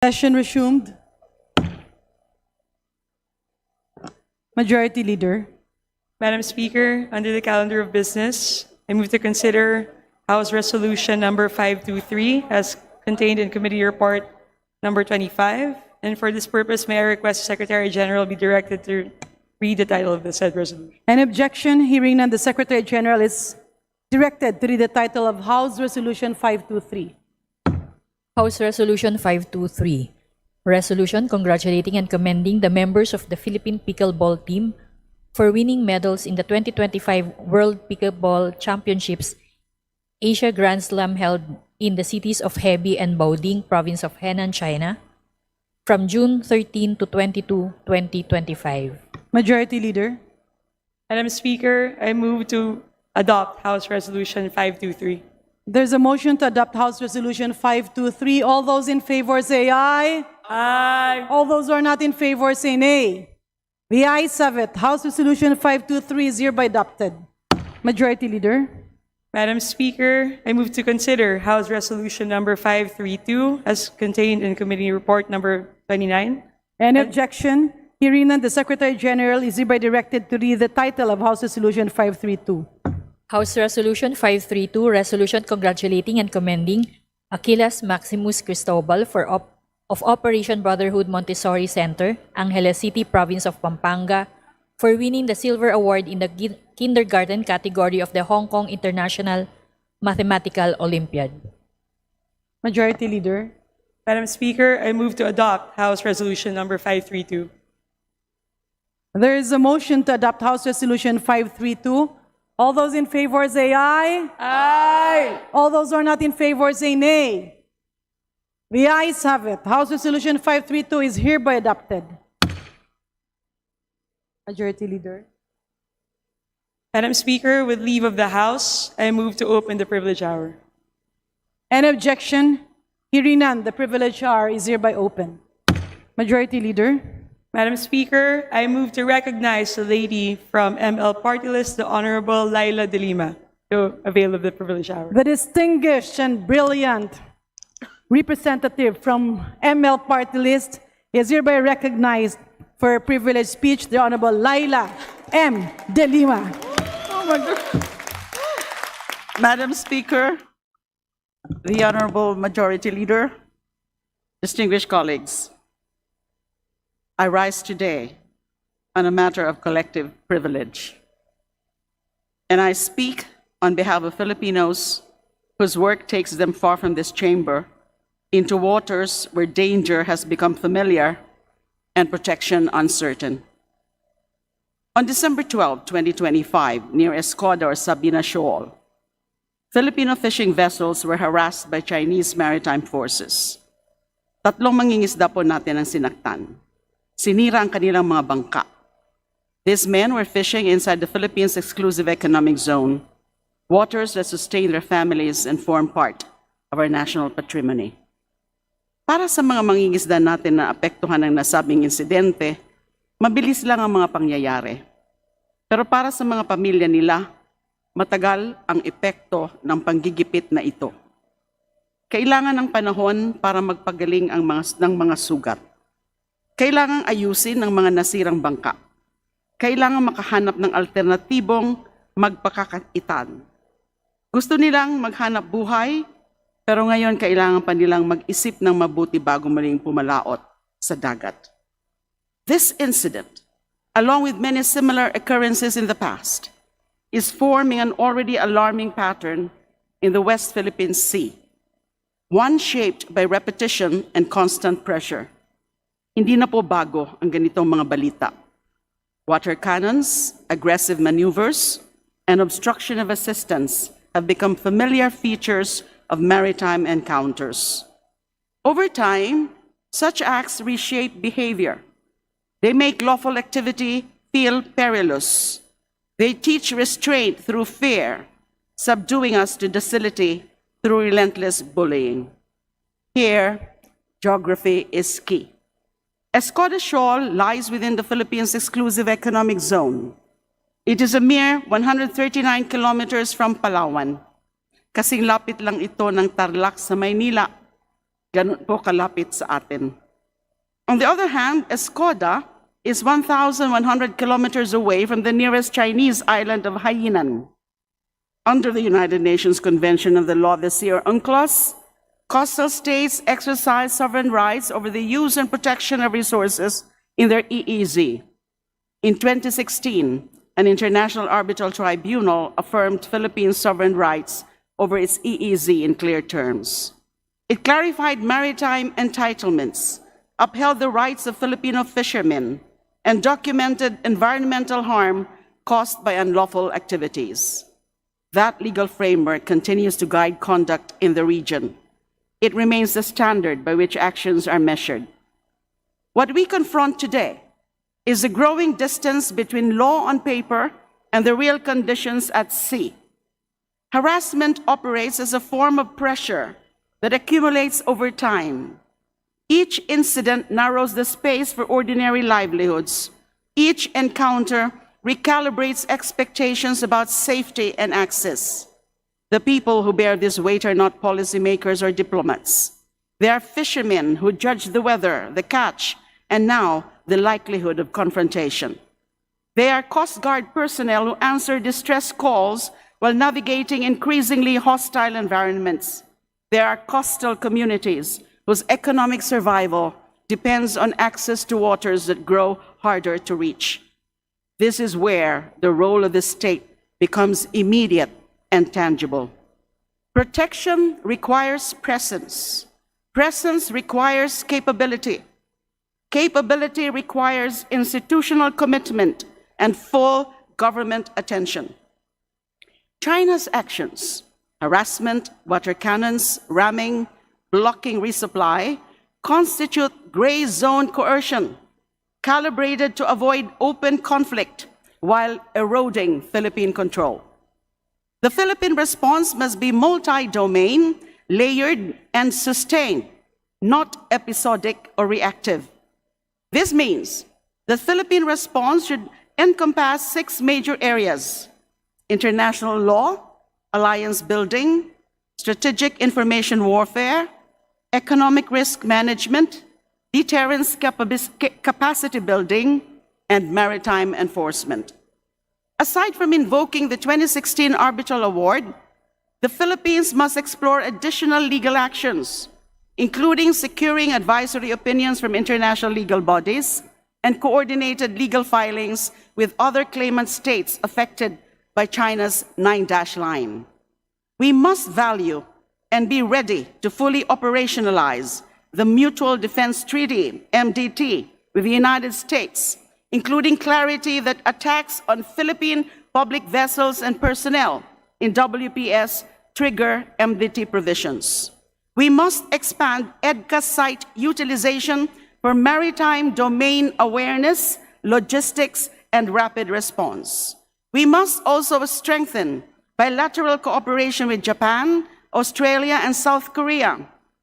Session resumed. Majority Leader. Madam Speaker, under the calendar of business, I move to consider House Resolution number 523 as contained in Committee Report number 25. And for this purpose, may I request the Secretary General be directed to read the title of the said resolution. Any objection? Hearing none, the Secretary General is directed to read the title of House Resolution 523. House Resolution 523. Resolution congratulating and commending the members of the Philippine Pickleball team for winning medals in the 2025 World Pickleball Championships Asia Grand Slam held in the cities of Hebei and Baoding, province of Henan, China, from June 13 to 22, 2025. Majority Leader. Madam Speaker, I move to adopt House Resolution 523. There's a motion to adopt House Resolution 523. All those in favor say aye. Aye. All those who are not in favor say nay. The ayes have it. House Resolution 523 is hereby adopted. Majority Leader. Madam Speaker, I move to consider House Resolution number 532 as contained in Committee Report number 29. Any objection? Hearing none, the Secretary General is hereby directed to read the title of House Resolution 532. House Resolution 532, resolution congratulating and commending Aquilas Maximus Cristobal of Operation Brotherhood Montessori Center, Angeles City, Province of Pampanga, for winning the Silver Award in the kindergarten category of the Hong Kong International Mathematical Olympiad. Majority Leader. Madam Speaker, I move to adopt House Resolution number 532. There is a motion to adopt House Resolution 532. All those in favor say aye. Aye. All those who are not in favor say nay. The ayes have it. House Resolution 532 is hereby adopted. Majority Leader. Madam Speaker, with leave of the House, I move to open the privilege hour. Any objection? Hearing none, the privilege hour is hereby open. Majority Leader. Madam Speaker, I move to recognize the lady from ML Party List, the Honorable Laila de Lima, to avail of the privilege hour. The distinguished and brilliant representative from ML Party List is hereby recognized for a privileged speech, the Honorable Laila M. de Lima. Oh my God. Madam Speaker, the Honorable Majority Leader, distinguished colleagues, I rise today on a matter of collective privilege. And I speak on behalf of Filipinos whose work takes them far from this chamber into waters where danger has become familiar and protection uncertain. On December 12, 2025, near Escoda or Sabina Shoal, Filipino fishing vessels were harassed by Chinese maritime forces. Tatlong mangingisda po natin ang sinaktan. Sinira ang kanilang mga bangka. These men were fishing inside the Philippines' exclusive economic zone, waters that sustain their families and form part of our national patrimony. Para sa mga mangingisda natin na apektuhan ng nasabing insidente, mabilis lang ang mga pangyayari. Pero para sa mga pamilya nila, matagal ang epekto ng panggigipit na ito. Kailangan ng panahon para magpagaling ng mga sugat. Kailangang ayusin ang mga nasirang bangka. Kailangan makahanap ng alternatibong magpakakaitan. Gusto nilang maghanap buhay, pero ngayon kailangan pa nilang mag-isip ng mabuti bago muling pumalaot sa dagat. This incident, along with many similar occurrences in the past, is forming an already alarming pattern in the West Philippine Sea, one shaped by repetition and constant pressure. Hindi na po bago ang ganitong mga balita. Water cannons, aggressive maneuvers, and obstruction of assistance have become familiar features of maritime encounters. Over time, such acts reshape behavior. They make lawful activity feel perilous. They teach restraint through fear, subduing us to docility through relentless bullying. Here, geography is key. Escoda Shoal lies within the Philippines' exclusive economic zone. It is a mere 139 kilometers from Palawan. Kasing lapit lang ito ng Tarlac sa Maynila. Ganun po kalapit sa atin. On the other hand, Escoda is 1,100 kilometers away from the nearest Chinese island of Hainan. Under the United Nations Convention of the Law of the Sea, or UNCLOS, coastal states exercise sovereign rights over the use and protection of resources in their EEZ. In 2016, an international arbitral tribunal affirmed Philippines' sovereign rights over its EEZ in clear terms. It clarified maritime entitlements, upheld the rights of Filipino fishermen, and documented environmental harm caused by unlawful activities. That legal framework continues to guide conduct in the region. It remains the standard by which actions are measured. What we confront today is the growing distance between law on paper and the real conditions at sea. Harassment operates as a form of pressure that accumulates over time. Each incident narrows the space for ordinary livelihoods. Each encounter recalibrates expectations about safety and access. The people who bear this weight are not policymakers or diplomats. They are fishermen who judge the weather, the catch, and now the likelihood of confrontation. They are Coast Guard personnel who answer distress calls while navigating increasingly hostile environments. There are coastal communities whose economic survival depends on access to waters that grow harder to reach. This is where the role of the state becomes immediate and tangible. Protection requires presence. Presence requires capability. Capability requires institutional commitment and full government attention. China's actions, harassment, water cannons, ramming, blocking resupply, constitute gray zone coercion, calibrated to avoid open conflict while eroding Philippine control. The Philippine response must be multi-domain, layered, and sustained, not episodic or reactive. This means the Philippine response should encompass 6 major areas: international law, alliance building, strategic information warfare, economic risk management, deterrence capacity building, and maritime enforcement. Aside from invoking the 2016 Arbitral Award, the Philippines must explore additional legal actions, including securing advisory opinions from international legal bodies and coordinated legal filings with other claimant states affected by China's 9-dash line. We must value and be ready to fully operationalize the Mutual Defense Treaty, MDT, with the United States, including clarity that attacks on Philippine public vessels and personnel in WPS trigger MDT provisions. We must expand EDCA site utilization for maritime domain awareness, logistics, and rapid response. We must also strengthen bilateral cooperation with Japan, Australia, and South Korea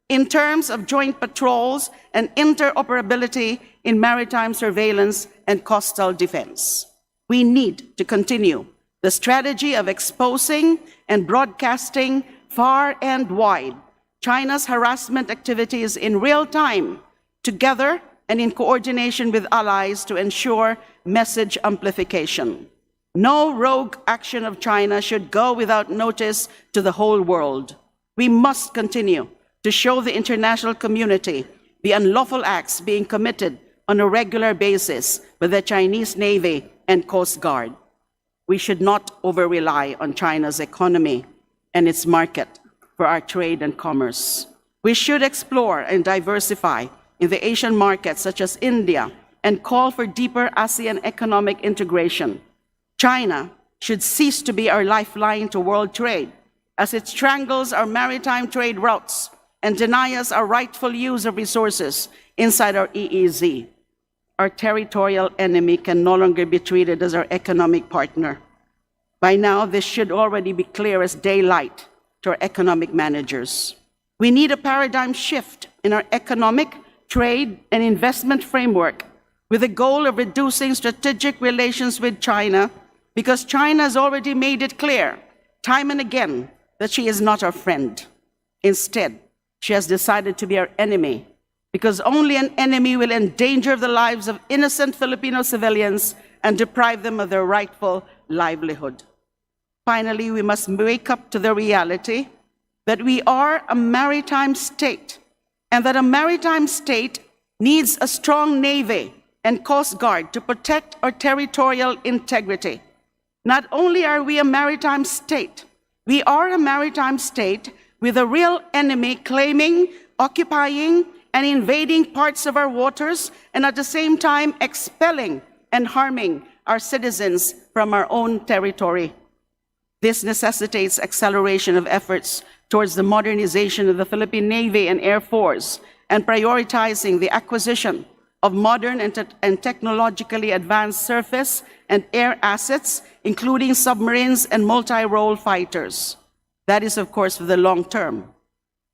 in terms of joint patrols and interoperability in maritime surveillance and coastal defense. We need to continue the strategy of exposing and broadcasting far and wide China's harassment activities in real time, together and in coordination with allies to ensure message amplification. No rogue action of China should go without notice to the whole world. We must continue to show the international community the unlawful acts being committed on a regular basis by the Chinese Navy and Coast Guard. We should not over-rely on China's economy and its market for our trade and commerce. We should explore and diversify in the Asian markets such as India and call for deeper ASEAN economic integration. China should cease to be our lifeline to world trade as it strangles our maritime trade routes and denies us our rightful use of resources inside our EEZ. Our territorial enemy can no longer be treated as our economic partner. By now, this should already be clear as daylight to our economic managers. We need a paradigm shift in our economic, trade, and investment framework with the goal of reducing strategic relations with China, because China has already made it clear, time and again, that she is not our friend. Instead, She has decided to be our enemy, because only an enemy will endanger the lives of innocent Filipino civilians and deprive them of their rightful livelihood. Finally, we must wake up to the reality that we are a maritime state, and that a maritime state needs a strong navy and coast guard to protect our territorial integrity. Not only are we a maritime state, we are a maritime state with a real enemy claiming, occupying, and invading parts of our waters, and at the same time expelling and harming our citizens from our own territory. This necessitates acceleration of efforts towards the modernization of the Philippine Navy and Air Force, and prioritizing the acquisition of modern and technologically advanced surface and air assets, including submarines and multi-role fighters. That is, of course, for the long term.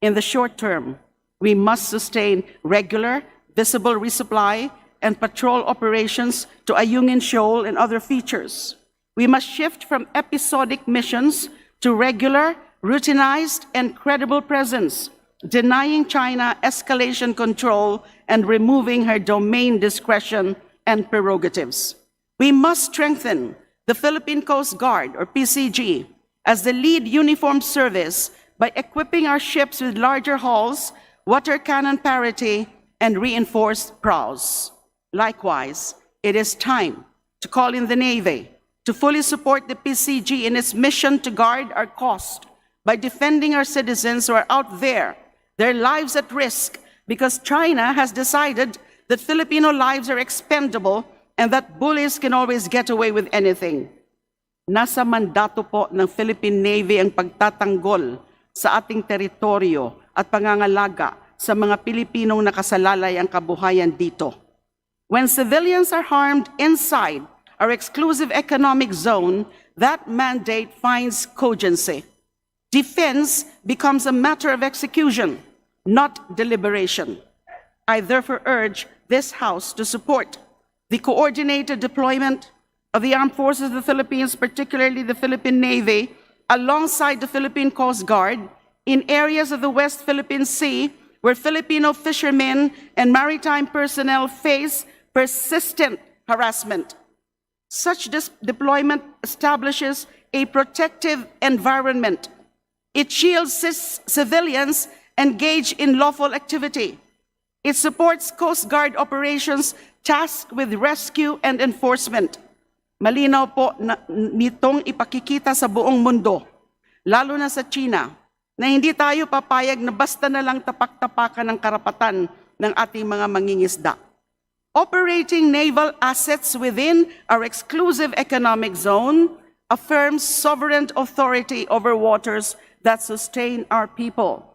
In the short term, we must sustain regular, visible resupply and patrol operations to Ayungin Shoal and other features. We must shift from episodic missions to regular, routinized, and credible presence, denying China escalation control and removing her domain discretion and prerogatives. We must strengthen the Philippine Coast Guard, or PCG, as the lead uniformed service by equipping our ships with larger hulls, water cannon parity, and reinforced prows. Likewise, it is time to call in the Navy to fully support the PCG in its mission to guard our coast by defending our citizens who are out there, their lives at risk, because China has decided that Filipino lives are expendable and that bullies can always get away with anything. Nasa mandato po ng Philippine Navy ang pagtatanggol sa ating teritoryo at pangangalaga sa mga Pilipinong nakasalalay ang kabuhayan dito. When civilians are harmed inside our exclusive economic zone, that mandate finds cogency. Defense becomes a matter of execution, not deliberation. I therefore urge this House to support the coordinated deployment of the Armed Forces of the Philippines, particularly the Philippine Navy, alongside the Philippine Coast Guard in areas of the West Philippine Sea where Filipino fishermen and maritime personnel face persistent harassment. Such deployment establishes a protective environment. It shields civilians engaged in lawful activity. It supports Coast Guard operations tasked with rescue and enforcement. Malinaw po na nitong ipakikita sa buong mundo, lalo na sa China, na hindi tayo papayag na basta na lang tapak-tapakan ng karapatan ng ating mga mangingisda. Operating naval assets within our exclusive economic zone affirms sovereign authority over waters that sustain our people.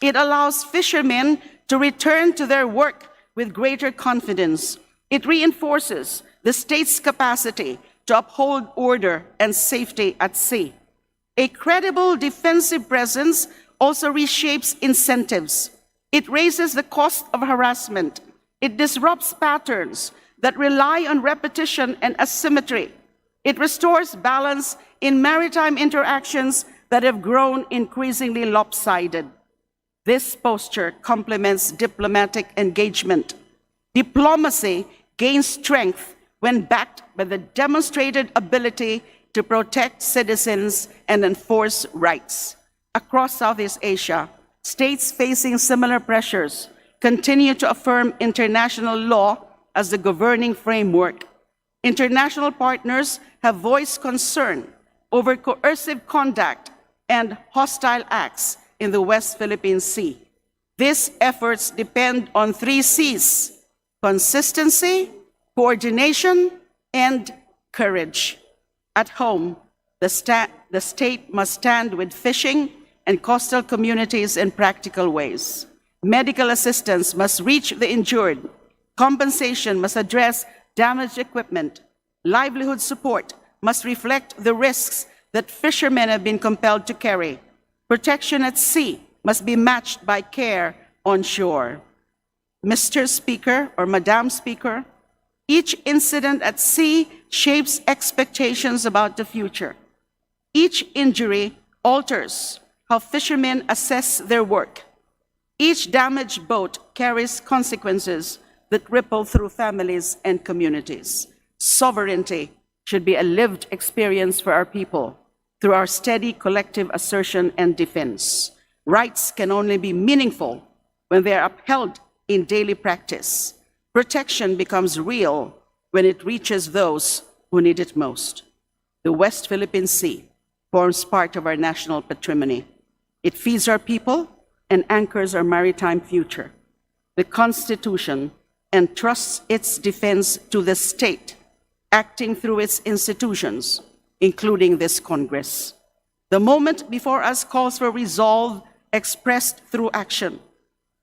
It allows fishermen to return to their work with greater confidence. It reinforces the state's capacity to uphold order and safety at sea. A credible defensive presence also reshapes incentives. It raises the cost of harassment. It disrupts patterns that rely on repetition and asymmetry. It restores balance in maritime interactions that have grown increasingly lopsided. This posture complements diplomatic engagement. Diplomacy gains strength when backed by the demonstrated ability to protect citizens and enforce rights. Across Southeast Asia, states facing similar pressures continue to affirm international law as the governing framework. International partners have voiced concern over coercive conduct and hostile acts in the West Philippine Sea. These efforts depend on 3 C's: consistency, coordination, and courage. At home, the state must stand with fishing and coastal communities in practical ways. Medical assistance must reach the injured. Compensation must address damaged equipment. Livelihood support must reflect the risks that fishermen have been compelled to carry. Protection at sea must be matched by care on shore. Mr. Speaker or Madam Speaker, each incident at sea shapes expectations about the future. Each injury alters how fishermen assess their work. Each damaged boat carries consequences that ripple through families and communities. Sovereignty should be a lived experience for our people through our steady collective assertion and defense. Rights can only be meaningful when they are upheld in daily practice. Protection becomes real when it reaches those who need it most. The West Philippine Sea forms part of our national patrimony. It feeds our people and anchors our maritime future. The Constitution entrusts its defense to the state, acting through its institutions, including this Congress. The moment before us calls for resolve expressed through action.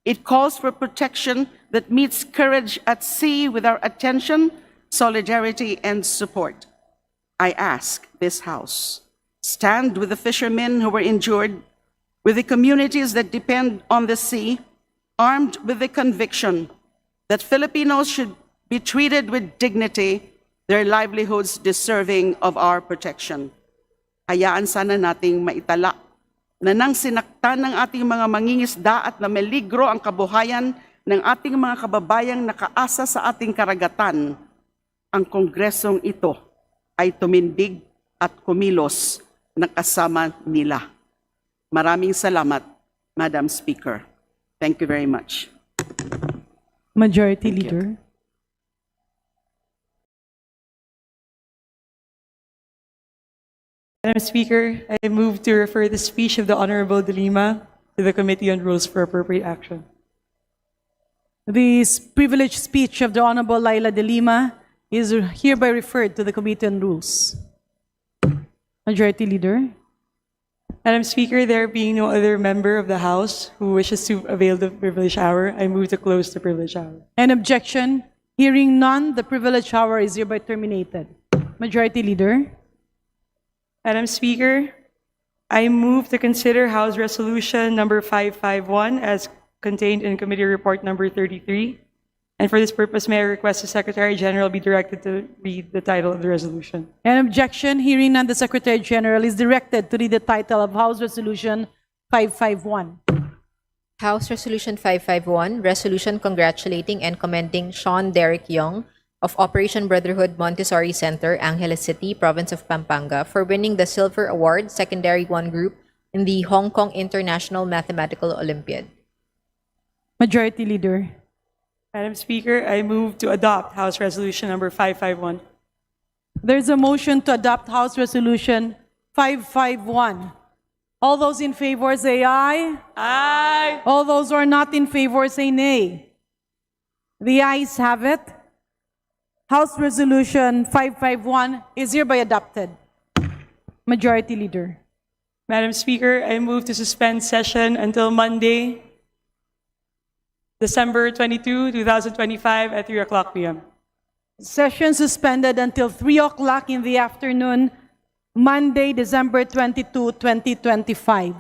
It calls for protection that meets courage at sea with our attention, solidarity, and support. I ask this House, stand with the fishermen who were injured, with the communities that depend on the sea, armed with the conviction that Filipinos should be treated with dignity, their livelihoods deserving of our protection. Hayaan sana nating maitala na nang sinaktan ng ating mga mangingisda at nameligro ang kabuhayan ng ating mga kababayang nakaasa sa ating karagatan, ang kongresong ito ay tumindig at kumilos na kasama nila. Maraming salamat, Madam Speaker. Thank you very much. Majority Leader. Madam Speaker, I move to refer the speech of the Honorable De Lima to the Committee on Rules for Appropriate Action. The privileged speech of the Honorable Laila De Lima is hereby referred to the Committee on Rules. Majority Leader. Madam Speaker, there being no other member of the House who wishes to avail the privilege hour, I move to close the privilege hour. An objection? Hearing none, the privilege hour is hereby terminated. Majority Leader. Madam Speaker, I move to consider House Resolution number 551 as contained in Committee Report number 33. And for this purpose, may I request the Secretary General be directed to read the title of the resolution. An objection? Hearing none, the Secretary General is directed to read the title of House Resolution 551. House Resolution 551, Resolution congratulating and commending Sean Derek Young of Operation Brotherhood Montessori Center, Angeles City, Province of Pampanga, for winning the Silver Award Secondary 1 Group in the Hong Kong International Mathematical Olympiad. Majority Leader. Madam Speaker, I move to adopt House Resolution number 551. There's a motion to adopt House Resolution 551. All those in favor say aye. Aye. All those who are not in favor say nay. The ayes have it. House Resolution 551 is hereby adopted. Majority Leader. Madam Speaker, I move to suspend session until Monday, December 22, 2025 at 3 o'clock p.m. Session suspended until 3 o'clock in the afternoon, Monday, December 22, 2025.